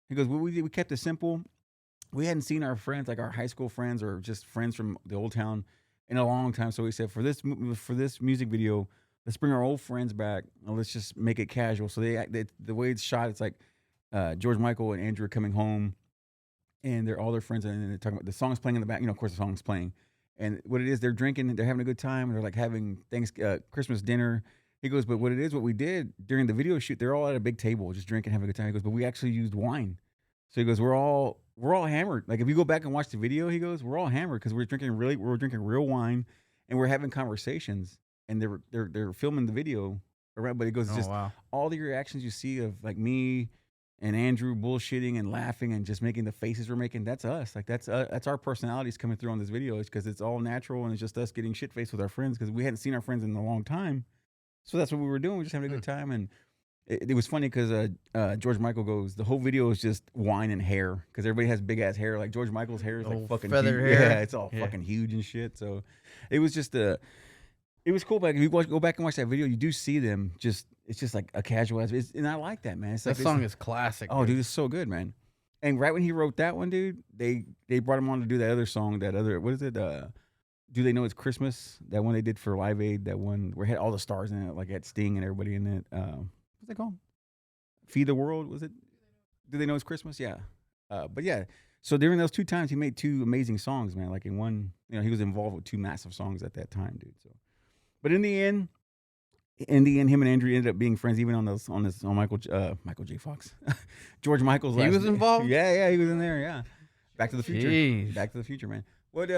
He goes, we kept it simple. We hadn't seen our friends, like our high school friends or just friends from the old town, in a long time. So we said, for this music video, let's bring our old friends back and let's just make it casual. So the way it's shot, it's like George Michael and Andrew are coming home, and they're all their friends, and they're talking about the song's playing in the back. Of course, the song's playing. And what it is, they're drinking, they're having a good time, and they're like having Christmas dinner. He goes, but what we did during the video shoot, they're all at a big table just drinking, having a good time. He goes, but we actually used wine. So he goes, we're all hammered. Like if you go back and watch the video, he goes, we're all hammered because we're drinking real wine, and we're having conversations. And they're filming the video around. But he goes, just wow. all the reactions you see of like me and Andrew bullshitting and laughing and just making the faces we're making, that's us. Like that's our personalities coming through on this video. It's because it's all natural and it's just us getting shit faced with our friends because we hadn't seen our friends in a long time. So that's what we were doing. We were just having a good time. And it was funny because George Michael goes, the whole video is just wine and hair because everybody has big ass hair. Like George Michael's hair is like fucking feather huge. hair. Yeah, it's all fucking huge and shit. So it was just it was cool. But if you go back and watch that video, you do see them just. It's just like a casual ass. And I like that, man. That song is classic. Oh, dude, it's so good, man. And right when he wrote that one, dude, they brought him on to do that other song. What is it? Do They Know It's Christmas? That one they did for Live Aid. That one where it had all the stars in it, like had Sting and everybody in it. What's that called? Feed the World, was it? Do They Know It's Christmas? Yeah. But yeah. So during those two times, he made two amazing songs, man. Like in one, he was involved with two massive songs at that time, dude. So, but in the end, him and Andrew ended up being friends, even on Michael J. Fox, George Michael's. He was involved. Yeah, he was in there. Yeah, Back to the Future. Jeez. Back to the Future, man. What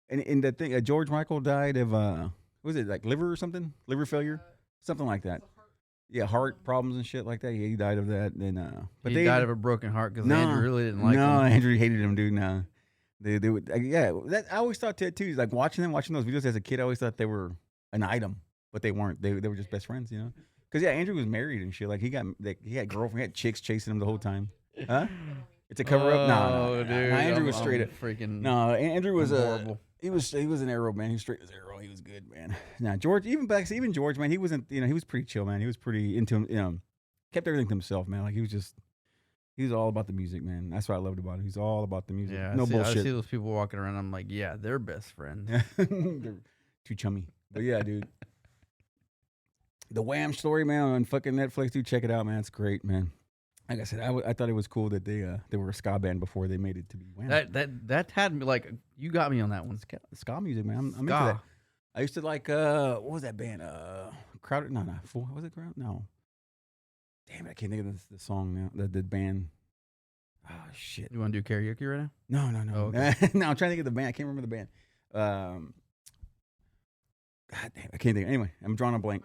and the thing, George Michael died of what was it, like liver or something, liver failure, something like that. Yeah, heart problems and shit like that. Yeah, he died of that. And but he died of a broken heart because Andrew really didn't like him. No, Andrew hated him, dude. No, they would. Yeah, I always thought that too. Like watching those videos as a kid, I always thought they were an item. But they weren't. They were just best friends, Because Andrew was married and shit. Like he had girlfriend, he had chicks chasing him the whole time. Huh? It's a cover up. No, dude. Andrew was straight up. Freaking. No, Andrew was horrible. He was an arrow, man. He was straight as arrow. He was good, man. Now George, even George, man, he wasn't. He was pretty chill, man. He was pretty into him. Kept everything to himself, man. Like he was just. He's all about the music, man. That's what I loved about him. He's all about the music. Yeah, No I bullshit. see those people walking around. I'm like, yeah, they're best friends. They're too chummy. But yeah, dude. The Wham story, man, on fucking Netflix, dude. Check it out, man. It's great, man. Like I said, I thought it was cool that they were a ska band before they made it to be Wham. That had me like, you got me on that one. Ska music, man. I'm into that. I used to like what was that band? Crowded? No, Fool. Was it Crowded? No. Damn it, I can't think of the song now. The band. Oh shit. You want to do karaoke right now? No. Oh, okay. No, I'm trying to think of the band. I can't remember the band. God damn, I can't think. Anyway, I'm drawing a blank.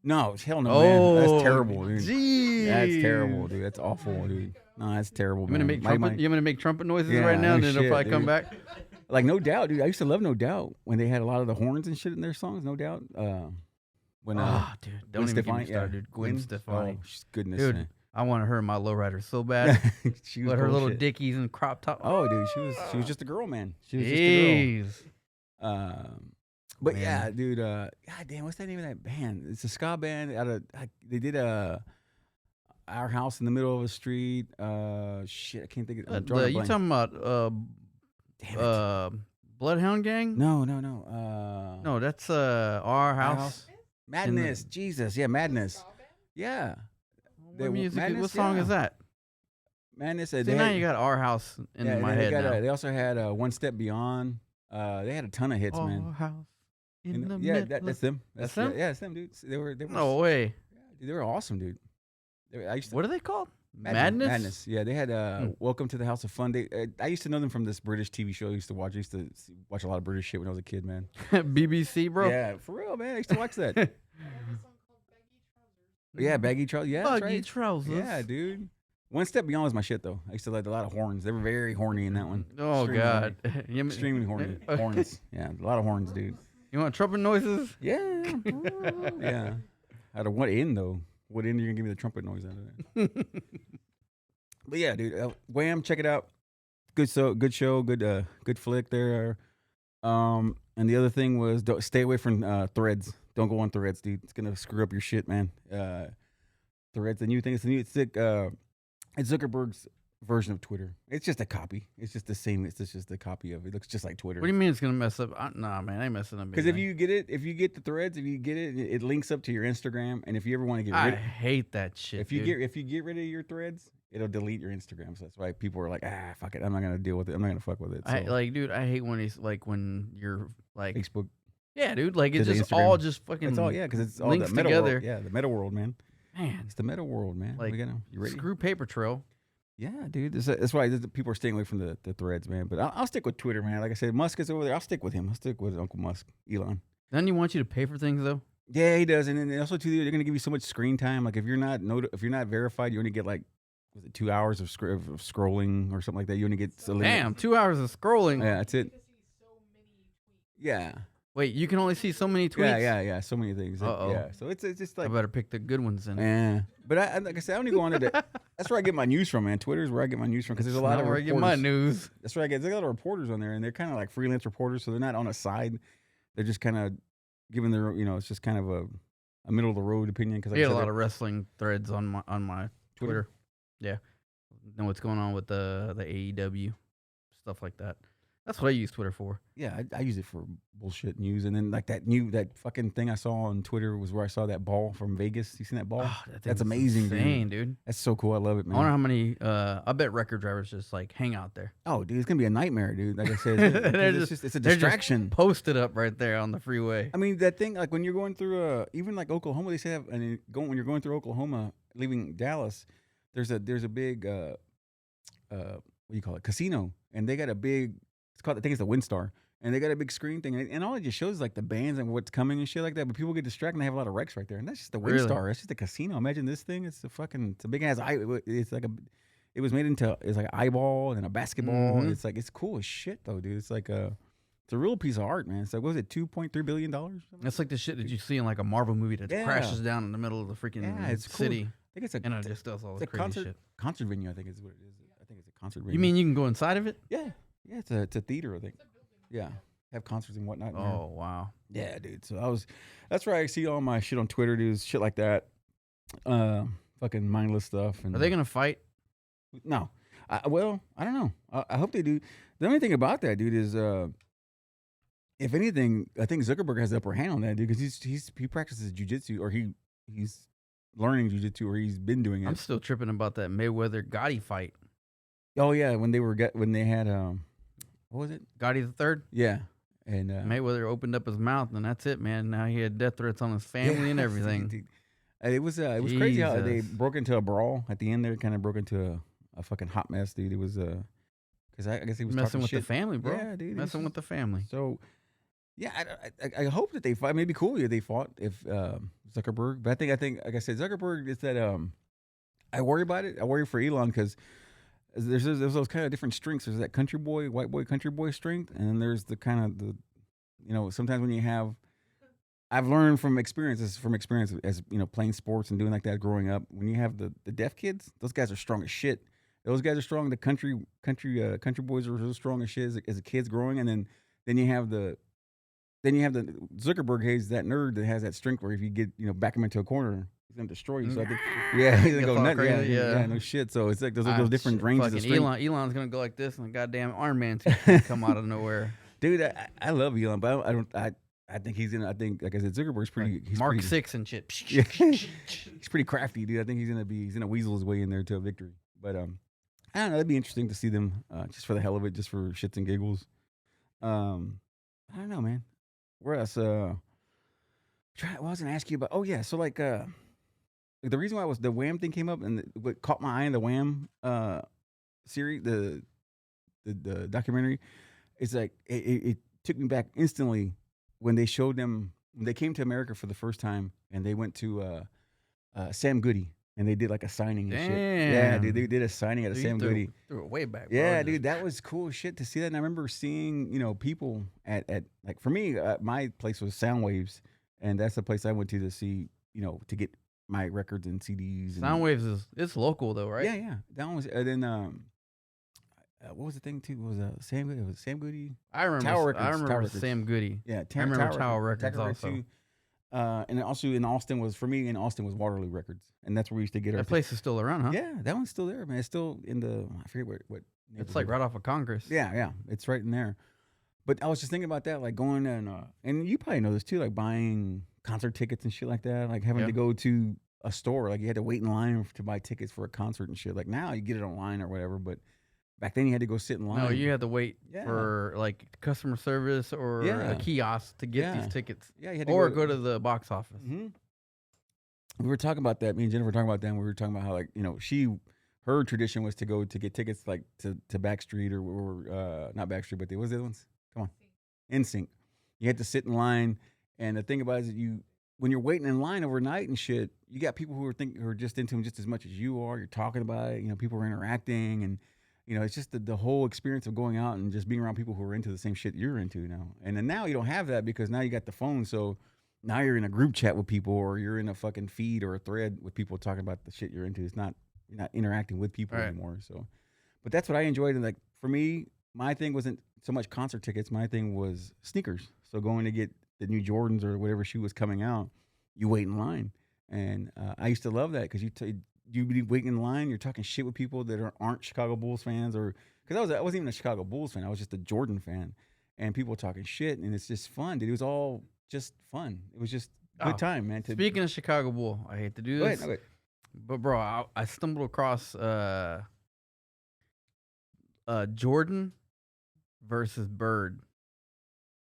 No, hell no, man. That's terrible, dude. Geez. That's terrible, dude. That's awful, dude. No, that's terrible. You gonna make trumpet? You gonna make trumpet noises right now, and then it'll probably come back. Like No Doubt, dude. I used to love No Doubt when they had a lot of the horns and shit in their songs. No Doubt. When dude, don't even get me started, dude. Gwen Stefani. Oh, goodness, dude. Man. I wanted her in my lowrider so bad. She was with her little shit. dickies and crop top. Oh, dude, she was just a girl, man. She was just a girl. But man. Yeah, dude. God damn, what's the name of that band? It's a ska band. They did Our House in the Middle of a Street. Shit, I can't think of. You talking about Bloodhound Gang? No. No, that's Our House. Madness. Jesus, yeah, Madness. Yeah. What song is that? Madness. See, now you got Our House in my head now. They also had One Step Beyond. They had a ton of hits, man. Our House in the yeah, middle. that's them. That's them? Yeah, it's them, dude. They were. No way. Yeah, they were awesome, dude. What are they called? Madness. Yeah, they had Welcome to the House of Fun. I used to know them from this British TV show I used to watch. I used to watch a lot of British shit when I was a kid, man. BBC, bro. Yeah, for real, man. I used to watch that. Yeah, baggy trousers. Yeah, that's baggy right. trousers. Yeah, dude. One Step Beyond was my shit, though. I used to like a lot of horns. They were very horny in that one. Oh, Extremely God. horny. Extremely horny. Horns. Yeah, a lot of horns, dude. You want trumpet noises? Yeah. Yeah. Out of what end, though? What end are you going to give me the trumpet noise out of that? But yeah, dude. Wham, check it out. Good show. Good flick there. And the other thing was stay away from Threads. Don't go on Threads, dude. It's gonna screw up your shit, man. Threads, the new thing. It's Zuckerberg's version of Twitter. It's just a copy. It's just the same. It's just a copy of it. It looks just like Twitter. What do you mean it's gonna mess up? Nah, man, I ain't messing up. Because if you get the Threads, it links up to your Instagram. And if you ever want to get rid, I hate that shit. If you get rid of your Threads, it'll delete your Instagram. So that's why people are like, fuck it. I'm not gonna deal with it. I'm not gonna fuck with it. So. I hate when he's like when you're like Facebook. Yeah, dude. Like it's just Instagram. all just fucking. It's all because it's all links the meta together. World. Yeah, the meta world, man. Man, it's the meta world, man. Like you ready? Screw paper trail. Yeah, dude. That's why people are staying away from the Threads, man. But I'll stick with Twitter, man. Like I said, Musk is over there. I'll stick with him. I'll stick with Uncle Musk, Elon. Doesn't he want you to pay for things though? Yeah, he does. And then also too, they're gonna give you so much screen time. Like if you're not verified, you only get like 2 hours of scrolling or something like that. You only get damn 2 hours of scrolling. Yeah, that's it. Yeah. Wait, you can only see so many tweets? Yeah. So many things. Yeah. So it's just like I better pick the good ones then. Yeah. But like I said, I only go on to that's where I get my news from, man. Twitter is where I get my news from because there's a lot of where reporters. I get my news. That's where I get. There's a lot of reporters on there, and they're kind of like freelance reporters, so they're not on a side. They're just kind of giving their, it's just kind of a middle of the road opinion. Because I get a lot of wrestling threads on my Twitter. Yeah. Know what's going on with the AEW stuff like that. That's what I use Twitter for. Yeah, I use it for bullshit news. And then like that fucking thing I saw on Twitter was where I saw that ball from Vegas. You seen that ball? Oh, that's amazing, dude. That's so cool. I love it, man. I wonder how many. I bet record drivers just like hang out there. Oh, dude, it's gonna be a nightmare, dude. Like I said, it's a distraction. Just posted up right there on the freeway. I mean, that thing like when you're going through even like Oklahoma, they say when you're going through Oklahoma, leaving Dallas, there's a big what do you call it, casino, and they got a big. It's called, I think it's the WinStar, and they got a big screen thing, and all it just shows is like the bands and what's coming and shit like that. But people get distracted, and they have a lot of wrecks right there, and that's just the WinStar. Really? That's just a casino. Imagine this thing. It's a big ass. It's like it was made into it's like an eyeball and a basketball. Mm-hmm. It's like it's cool as shit though, dude. It's like it's a real piece of art, man. It's like, what was it, $2.3 billion? That's like the shit that you see in like a Marvel movie that crashes down in the middle of the freaking city. Cool. I think it's and it just does all the crazy shit. Concert venue, I think is what it is. I think it's a concert venue. You mean you can go inside of it? Yeah, it's a theater, I think. Yeah, have concerts and whatnot. Oh wow. Yeah, dude. So that's where I see all my shit on Twitter, dude. Shit like that. Fucking mindless stuff. And are they gonna fight? No. Well, I don't know. I hope they do. The only thing about that, dude, is if anything, I think Zuckerberg has the upper hand on that, dude, because he practices jujitsu, or he's learning jujitsu, or he's been doing I'm it. still tripping about that Mayweather Gotti fight. Oh yeah, when they had what was it? Gotti the third. Yeah, and Mayweather opened up his mouth, and that's it, man. Now he had death threats on his family and everything. Dude. It was crazy how they Jesus. broke into a brawl at the end there. Kind of broke into a fucking hot mess, dude. It was because I guess he was Messing talking with shit. the family, bro. Yeah, dude. Messing with the family. So yeah, I hope that they fight. Maybe cool if they fought if Zuckerberg. But I think like I said, Zuckerberg is that I worry about it. I worry for Elon because there's those kind of different strengths. There's that country boy, white boy, country boy strength, and then there's the kind of the sometimes when you have. I've learned from experience as playing sports and doing like that growing up. When you have the deaf kids, those guys are strong as shit. Those guys are strong. The country boys are so strong as shit as the kids growing, and then you have the Zuckerberg. He's that nerd that has that strength where if you get back him into a corner, he's gonna destroy you. So I think, yeah, he's gonna go all nuts. crazy, Yeah, no shit. So it's like those different ranges of Fucking strength. Elon's gonna go like this, and the goddamn Iron Man suit's come out of nowhere. Dude, I love Elon, but I think he's gonna. I think, like I said, Zuckerberg's pretty. Like He's Mark pretty, 6 and shit. Yeah, he's pretty crafty, dude. I think he's gonna weasel his way in there to a victory. But I don't know. That'd be interesting to see them just for the hell of it, just for shits and giggles. I don't know, man. Where else? What I was gonna ask you about? Oh yeah, so like the reason why the Wham thing came up and what caught my eye in the Wham series, the documentary, it's like it took me back instantly when they showed them when they came to America for the first time and they went to Sam Goody and they did like a signing and shit. Yeah, dude, they did a signing at a Sam Goody. Threw it way back, bro. Yeah, Just- dude, that was cool shit to see that. And I remember seeing people at like for me, my place was Soundwaves, and that's the place I went to see to get my records and CDs. And, Soundwaves it's local though, right? Yeah. That one was and then what was the thing too? Was Sam Goody? Was it Sam Goody? I remember. Tower Records, I remember Tower Records. Sam Goody. Yeah, I remember Tower Records also. too. And then also in Austin was Waterloo Records, and that's where we used to get our. That place is still around, huh? Yeah, that one's still there, man. It's still in the I forget what. It's like right off of Congress. Yeah, it's right in there. But I was just thinking about that, like going and you probably know this too, like buying concert tickets and shit like that, like having to go to a store, like you had to wait in line to buy tickets for a concert and shit. Like now you get it online or whatever, but back then you had to go sit in line. No, you had to wait Yeah. for like customer service or a kiosk to get these tickets. Yeah, you had to Or go to the box office. Mm-hmm. We were talking about that. Me and Jennifer were talking about that. And we were talking about how her tradition was to go to get tickets like to Backstreet or not Backstreet, but what was the other ones? Come on, NSYNC. You had to sit in line, and the thing about it is that when you're waiting in line overnight and shit, you got people who are just into them just as much as you are. You're talking about it. People are interacting, and it's just the whole experience of going out and just being around people who are into the same shit you're into now. And then now you don't have that because now you got the phone, so now you're in a group chat with people or you're in a fucking feed or a thread with people talking about the shit you're into. You're not interacting with people anymore. So, but that's what I enjoyed. And like for me, my thing wasn't so much concert tickets. My thing was sneakers. So going to get the new Jordans or whatever shoe was coming out, you wait in line. And I used to love that because you'd be waiting in line. You're talking shit with people that aren't Chicago Bulls fans, or because I wasn't even a Chicago Bulls fan. I was just a Jordan fan, and people talking shit, and it's just fun, dude. It was all just fun. It was just a good time, man. Speaking of Chicago Bull, I hate to do this, go ahead. but bro, I stumbled across Jordan versus Bird.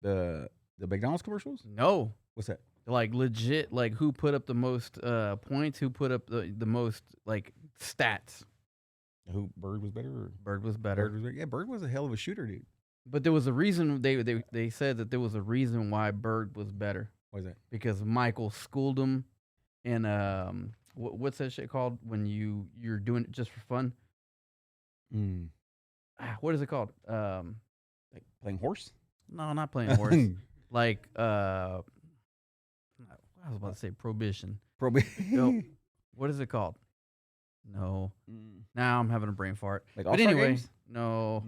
The McDonald's commercials? No, What's that? like legit, like who put up the most points? Who put up the most like stats? Who Bird was better? Or Bird was better. Yeah, Bird was a hell of a shooter, dude. But there was a reason they said that there was a reason why Bird was better. What is that? Because Michael schooled him in what's that shit called when you're doing it just for fun? What is it called? Like playing horse? No, not playing horse. Like I was about to say prohibition. No, what is it called? No. Now I'm having a brain fart. Like But All-Star anyway, games? no.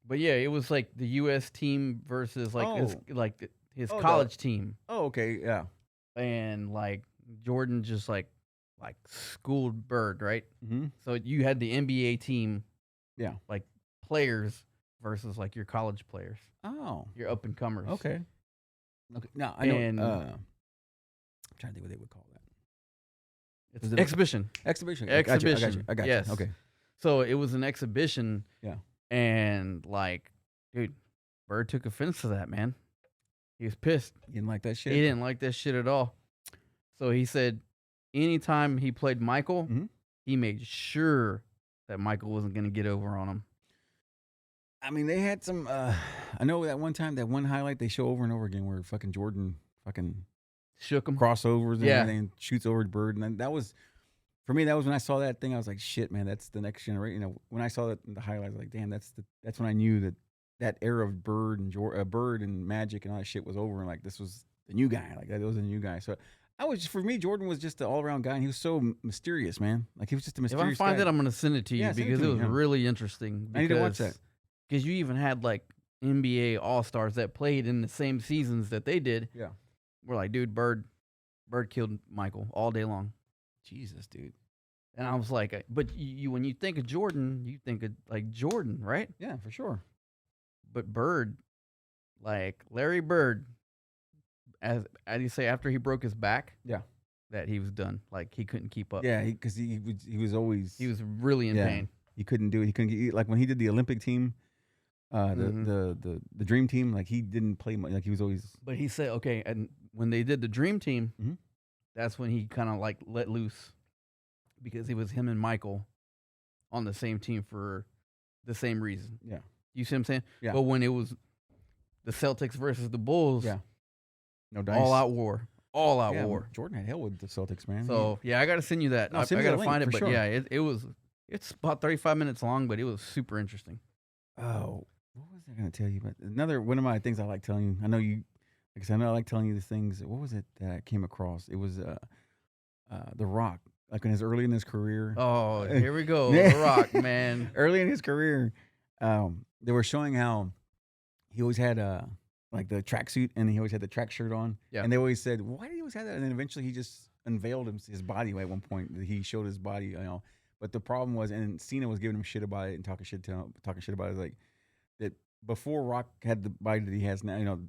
But yeah, it was like the U.S. team versus his college team, Oh, okay, yeah. and like Jordan just like like schooled Bird, right? Mm-hmm. So you had the NBA team, Yeah. like players versus like your college players, Oh. your up and comers. Okay. Okay. Now I know. And I'm trying to think what they would call that. it's Was it exhibition. Exhibition. Exhibition. I got you. Yes. Okay. So it was an exhibition. Yeah. And like, dude, Bird took offense to that, man. He was pissed. You didn't like that shit? He didn't like that shit at all. So he said anytime he played Michael, Mhm. he made sure that Michael wasn't going to get over on him. I mean, they had some. I know that one time, that one highlight they show over and over again, where fucking Jordan fucking Shook him. crossovers and Yeah. everything, shoots over the Bird, and then that was, for me, that was when I saw that thing. I was like, shit, man, that's the next generation. You know, when I saw that in the highlights, like, damn, that's when I knew that era of Bird and Bird and Magic and all that shit was over, and like this was the new guy. Like that was the new guy. So for me, Jordan was just the all around guy, and he was so mysterious, man. Like he was just a If mysterious I find guy. it, I'm going to send it to you Yeah, send it because to it me, was yeah. really interesting. I need to watch that. Because you even had like NBA All-Stars that played in the same seasons that they did. Yeah. We're like, dude, Bird killed Michael all day long. Jesus, dude. And I was like, but you when you think of Jordan, you think of like Jordan, right? Yeah, for sure. But Bird, like Larry Bird, as you say, after he broke his back, Yeah. that he was done. Like he couldn't keep up. Yeah, because he was always He was really in Yeah. pain. he couldn't do it. He couldn't get, like when he did the Olympic team, Mhm. the dream team. Like he didn't play much. Like he was always But he said, okay, and when they did the Dream Team, Mhm. that's when he kind of like let loose because it was him and Michael on the same team for the same reason. Yeah. You see what I'm saying? Yeah. But when it was the Celtics versus the Bulls, Yeah. no dice. all out war. All out Yeah, war. Jordan had hell with the Celtics, man. So yeah, I got to send you that. No, I send me got that to link find it, for but sure. yeah, it's about 35 minutes long, but it was super interesting. Oh, what was I going to tell you? But another one of my things I like telling you. I know you, because I know I like telling you the things. What was it that I came across? It was The Rock, like early in his career. Oh, here we go, Yeah. The Rock, man. Early in his career, they were showing how he always had like the tracksuit, and he always had the track shirt on. Yeah. And they always said, "Why did he always have that?" And then eventually he just unveiled his body at one point. He showed his body, you know. But the problem was, and Cena was giving him shit about it and talking shit about it, like that before Rock had the body that he has now. You know,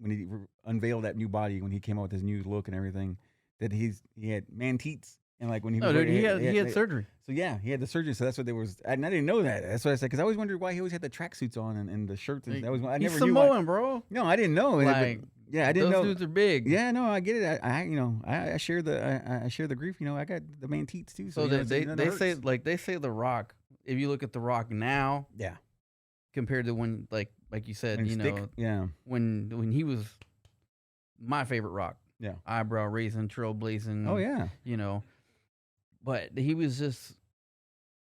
when he unveiled that new body, when he came out with his new look and everything, that he had man teats. And like when he No, was dude, wearing- he had surgery. So yeah, he had the surgery. So that's what they was. And I didn't know that. That's what I said, because I always wondered why he always had the tracksuits on and the shirts. And that was I He's never knew. Why. Samoan, bro. No, I didn't know. Like, yeah, I didn't those know. dudes are big. Yeah, no, I get it. I share the I share the grief. You know, I got the man teats too. So you know, they it say hurts. they say The Rock. If you look at The Rock now Yeah, compared to when like you said, and you stick. know, Yeah, when he was my favorite Rock. Yeah. Eyebrow raising, trailblazing. oh yeah, You know, but he was just,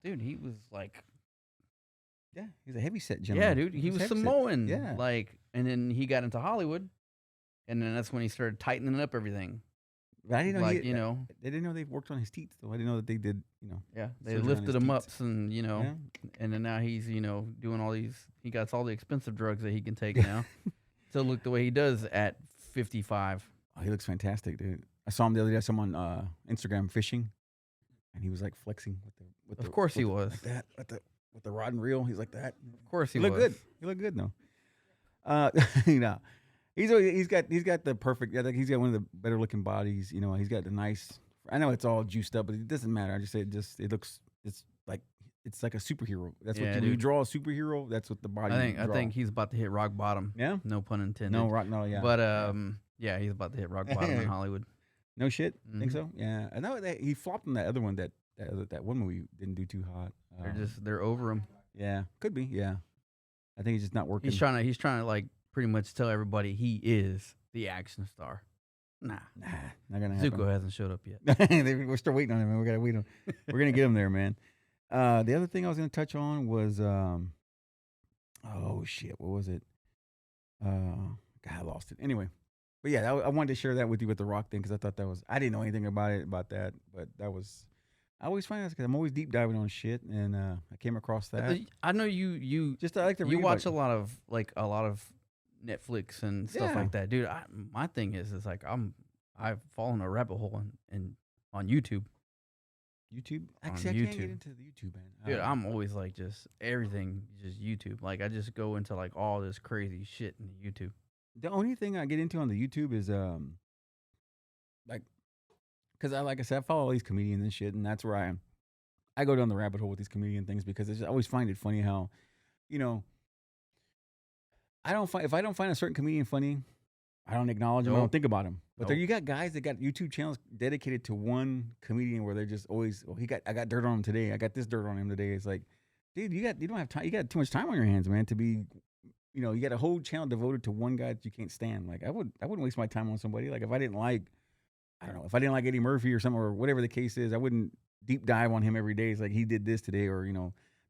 dude. He was like, yeah. He's a heavy set gentleman. yeah, dude. He was heavy set. Samoan. Yeah. Like, and then he got into Hollywood, and then that's when he started tightening up everything. But I didn't know. Like, you know, they didn't know they worked on his teeth though. I didn't know that they did. You know. yeah, they surgery on lifted his him up, teeth. and you know, Yeah. and then now he's doing all these. He got all the expensive drugs that he can take now to look the way he does at 55. Oh, he looks fantastic, dude. I saw him the other day. I saw him on Instagram fishing, and he was like flexing with the. Of course he with the- was. like that with the rod and reel. He's like that. Of course he He looked was. good. He looked good though. You know, he's got the perfect. I think he's got one of the better looking bodies. You know, he's got the nice. I know it's all juiced up, but it doesn't matter. I just say it looks. It's like a superhero. That's Yeah, what when you dude. draw a superhero. That's what the body. I think he's about to hit rock bottom. Yeah. No pun intended. No, right? No, yeah. But yeah, he's about to hit rock bottom in Hollywood. no shit. Think Mhm. so? Yeah. I know that he flopped on that other one. That one movie didn't do too hot. They're over him. Yeah, could be. Yeah, I think he's just not working. He's trying to like pretty much tell everybody he is the action star. Nah, Nah, not gonna happen. Zuko hasn't showed up yet. We're still waiting on him, man. We gotta wait on. We're gonna get him there, man. The other thing I was gonna touch on was, oh shit, what was it? God, I lost it. Anyway, but yeah, I wanted to share that with you with the Rock thing because I thought that was I didn't know anything about that, but that was. I always find that because I'm always deep diving on shit, and I came across that. I know you Just I like to read you watch about- a lot of Netflix and stuff Yeah. like that, dude. My thing is like I've fallen a rabbit hole on YouTube. YouTube. On Actually, I can't get YouTube. into the YouTube, man. Dude, I'm always like just everything, just YouTube. Like I just go into like all this crazy shit in YouTube. The only thing I get into on the YouTube is like, because like I said, I follow all these comedians and shit, and that's where I go down the rabbit hole with these comedian things because I always find it funny how, you know, if I don't find a certain comedian funny, I don't acknowledge him. I don't Nope. think about him. But there Nope. you got guys that got YouTube channels dedicated to one comedian where they're just always, oh, I got dirt on him today. I got this dirt on him today. It's like, dude, you don't have time. You got too much time on your hands, man, to be, you got a whole channel devoted to one guy that you can't stand. Like I wouldn't waste my time on somebody. Like if I didn't like, I don't know, if I didn't like Eddie Murphy or something or whatever the case is, I wouldn't deep dive on him every day. It's like he did this today, or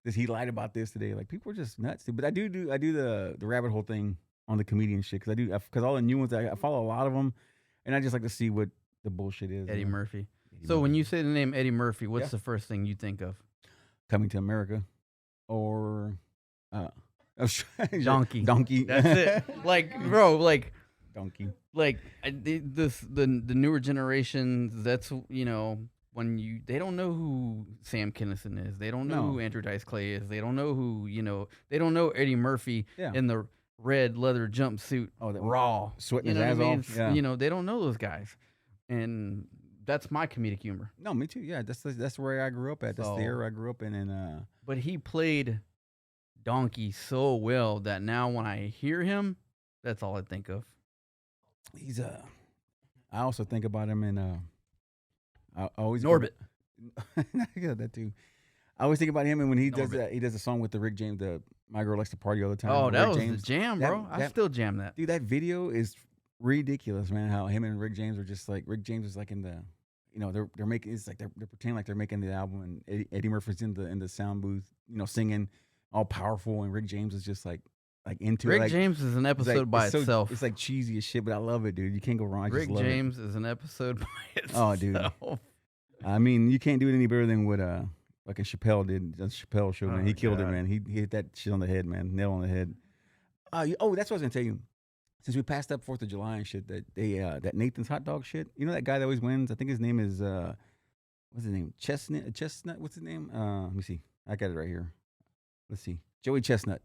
this he lied about this today. Like people are just nuts, dude. But I do the rabbit hole thing on the comedian shit because all the new ones I follow a lot of them, and I just like to see what the bullshit is. Eddie Murphy. Eddie So when Murphy. you say the name Eddie Murphy, what's Yeah. the first thing you think of? Coming to America, or Donkey. donkey. That's it. Like, bro, Donkey. the newer generations. That's when they don't know who Sam Kinison is. They don't know No. who Andrew Dice Clay is. They don't know who They don't know Eddie Murphy Yeah. in the red leather jumpsuit. Oh, that raw, sweating you his know ass what I mean? off. Yeah. They don't know those guys, and that's my comedic humor. No, me too. Yeah, that's where I grew up at. That's So- the era I grew up in, and But he played Donkey so well that now when I hear him, that's all I think of. he's I also think about him in I always Norbit. Yeah, that too. I always think about him, and when he does Norbit. that, he does a song with the Rick James, the My Girl Likes to Party All the Time. Oh, that Rick was James. the jam, That- bro. I that- still jam that. Dude, that video is ridiculous, man. How him and Rick James are just like Rick James is like in the, they're making it's like they're pretending like they're making the album, and Eddie Murphy's in the sound booth, singing all powerful, and Rick James is just like into Rick it. Like, James is an it's episode like- by it's so- itself. It's like cheesy as shit, but I love it, dude. You can't go wrong. I just Rick love it. James is an episode by Oh, itself. dude. I mean, you can't do it any better than what fucking Chappelle did. The Chappelle show, man. Oh, He killed it, God. man. He hit that shit on the head, man. Nail on the head. Oh, that's what I was gonna tell you. Since we passed up 4th of July and shit, that Nathan's hot dog shit. You know that guy that always wins? I think his name is what's his name? Chestnut. What's his name? Let me see. I got it right here. Let's see. Joey Chestnut.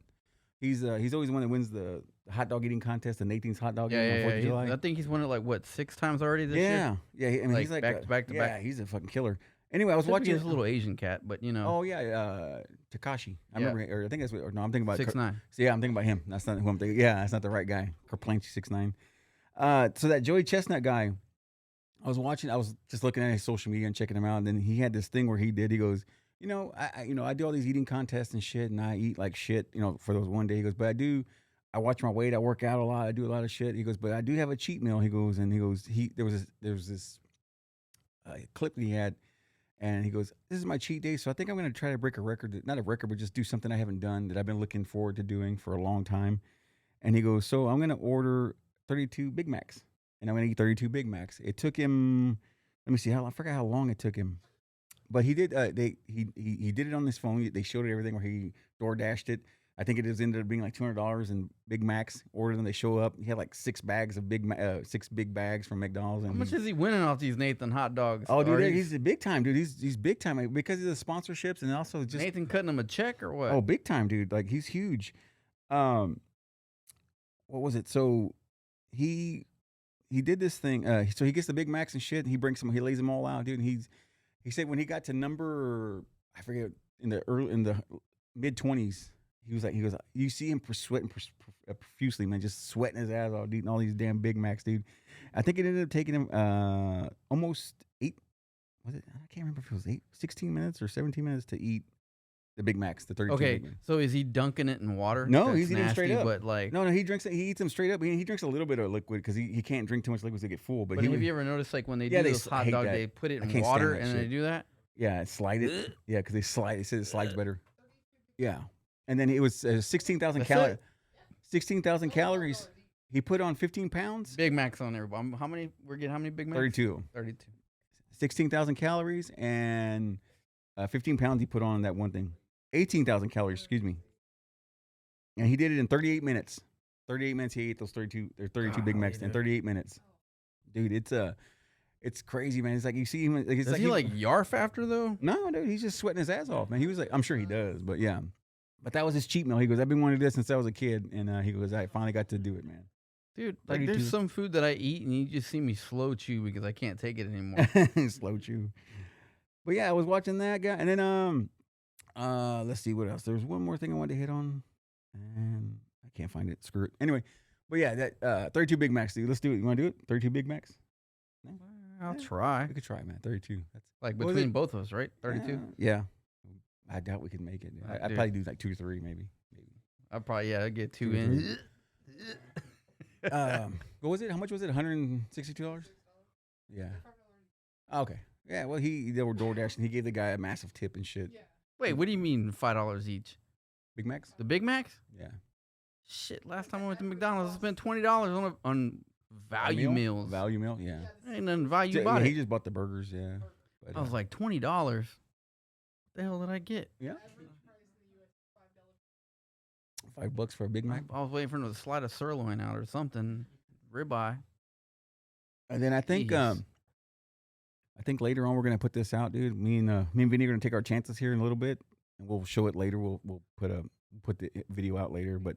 He's always the one that wins the hot dog eating contest, the Nathan's hot dog eating on 4th of July. I think he's won it like what 6 times already this year. Yeah, yeah. I mean, Like, he's like back to back to yeah, back. he's a fucking killer. Anyway, I was Watching watching this little Asian cat, but Oh yeah, Takashi. I Yeah. remember, or I think that's what. Or no, I'm thinking about 6'9". So yeah, I'm thinking about him. That's not who I'm thinking. Yeah, that's not the right guy. Kerplanchy 6'9". So that Joey Chestnut guy, I was just looking at his social media and checking him out, and then he had this thing where he goes, I do all these eating contests and shit, and I eat like shit, for those one day. He goes, but I watch my weight, I work out a lot, I do a lot of shit. He goes, but I do have a cheat meal. He goes, there was this clip that he had. And he goes, this is my cheat day, so I think I'm going to try to break a record. Not a record, but just do something I haven't done that I've been looking forward to doing for a long time. And he goes, so I'm going to order 32 Big Macs. And I'm going to eat 32 Big Macs. It took him, let me see, I forgot how long it took him. But he did, he did it on his phone. They showed it everything where he door dashed it. I think it just ended up being like $200 in Big Macs. Ordered them, they show up. He had like 6 bags of 6 big bags from McDonald's. And How much is he winning off these Nathan hot dogs? Oh, Or dude, he's big time, dude. He's big time because of the sponsorships and also just Nathan cutting him a check or what? oh, big time, dude. Like he's huge. What was it? So he did this thing. So he gets the Big Macs and shit. And he lays them all out, dude. And he said when he got to number, I forget, in the mid 20s. He goes, you see him sweating profusely, man, just sweating his ass off, eating all these damn Big Macs, dude. I think it ended up taking him almost 8, was it? I can't remember if it was 16 minutes or 17 minutes to eat the Big Macs, the 32 Okay, Big Macs. so is he dunking it in water? No, That's he's eating nasty, straight up. But like, No, he eats them straight up. He drinks a little bit of liquid because he can't drink too much liquid to get full. But have you ever noticed like when they Yeah, do they those I hot hate dog, that. they put it I in can't stand water that and they shit. do that? yeah, slide it. Yeah, because it says it slides better. Yeah, and then it was 16,000 That's calories. it? 16,000 calories. He put on 15 pounds. Big Macs on there. How many? We're getting how many Big Macs? 32. 32. 16,000 calories and 15 pounds he put on that one thing. 18,000 calories, excuse me. And he did it in 38 minutes. 38 minutes he ate those 32 Big Macs in dude. 38 minutes. Dude, it's It's crazy, man. It's like you see him. Like, it's Does like he like yarf after though? No, dude. He's just sweating his ass off, man. He was like, I'm sure he does, but yeah. But that was his cheat meal. He goes, I've been wanting to do this since I was a kid, and he goes, I finally got to do it, man. Dude, like 32. there's some food that I eat and you just see me slow chew because I can't take it anymore. Slow chew. But yeah, I was watching that guy, and then let's see what else. There's one more thing I wanted to hit on, and I can't find it. Screw it. Anyway, but yeah, that 32 Big Macs, dude. Let's do it. You want to do it? 32 Big Macs? No? I'll try. We could try, man. 32. That's Like what was between it? both of us, right? 32. Yeah. I doubt we could make it. I'd Dude. probably do like 2 or 3, maybe. I'd probably I'd get 2 2 or in. 3. What was it? How much was it? $162? Yeah. Okay. Yeah. Well, they were DoorDash, and he gave the guy a massive tip and shit. Wait, what do you mean $5 each? Big Macs? The Big Macs? Yeah. Shit, last time I went to McDonald's, I spent $20 on value meals. Value meal. Yeah. Ain't nothing value Yeah, about he it. just bought the burgers. Yeah. But, I was like, $20. What the hell did I get? yeah. $5 for a Big Mac. I was waiting for him to slide a sirloin out or something. Ribeye. And then I think Jeez. later on we're gonna put this out, dude. Me and Vinnie are gonna take our chances here in a little bit, and we'll show it later. We'll put the video out later. But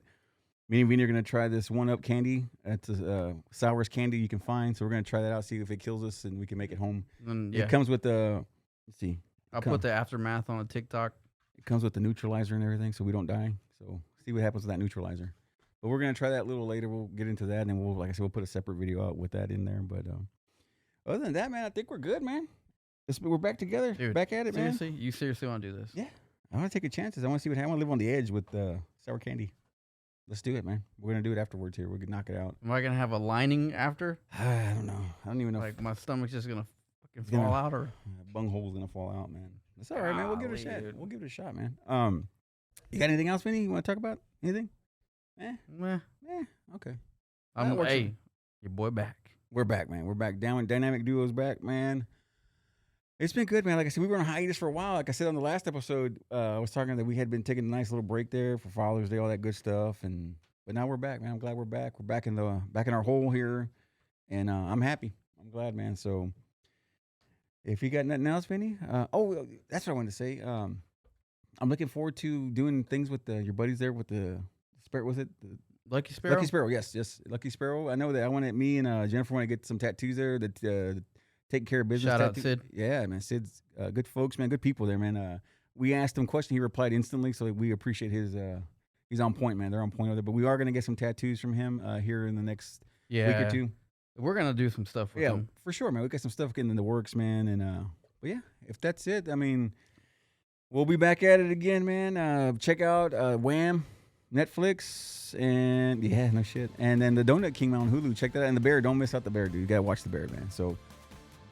me and Vinnie are gonna try this 1-Up candy. It's a sourest candy you can find. So we're gonna try that out, see if it kills us, and we can make it home. And, It comes with the let's see. I'll put the aftermath on a TikTok. It comes with the neutralizer and everything, so we don't die. So see what happens with that neutralizer. But we're gonna try that a little later. We'll get into that, and then like I said, we'll put a separate video out with that in there. But other than that, man, I think we're good, man. We're back together, Dude, back at it, seriously? You seriously want to do this? Yeah, I want to take a chances. I want to see what happens. I want to live on the edge with sour candy. Let's do it, man. We're gonna do it afterwards here. We're gonna knock it out. Am I gonna have a lining after? I don't know. I don't even know. Like my stomach's just gonna fucking gonna- fall out, or Bunghole's gonna fall out, man. It's all right, man. We'll give it a Golly, shot. dude. We'll give it a shot, man. You got anything else, Vinny? You want to talk about anything? meh. Okay. I'm That works for me. your boy back. We're back, man. We're back. Dynamic Duo's back, man. It's been good, man. Like I said, we were on hiatus for a while. Like I said on the last episode, I was talking that we had been taking a nice little break there for Father's Day, all that good stuff, but now we're back, man. I'm glad we're back. We're back in our hole here, and I'm happy. I'm glad, man. So, if you got nothing else, Vinny, that's what I wanted to say. I'm looking forward to doing things with your buddies there with the Sparrow. Was it Lucky Sparrow. Lucky Sparrow? Yes, Lucky Sparrow. I know that me and Jennifer want to get some tattoos there. That taking care of business. Shout out tattoo. Sid. Yeah, man. Sid's good folks, man. Good people there, man. We asked him a question. He replied instantly, so we appreciate his. He's on point, man. They're on point over there. But we are gonna get some tattoos from him here in the next week or two. We're gonna do some stuff with him. For sure, man. We got some stuff getting in the works, man. And but yeah, if that's it, I mean, we'll be back at it again, man. Check out Wham, Netflix, and yeah, no shit. And then the Donut King on Hulu. Check that out. And the Bear. Don't miss out the Bear, dude. You gotta watch the Bear, man. So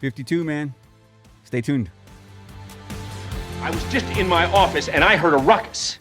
52, man. Stay tuned. I was just in my office and I heard a ruckus.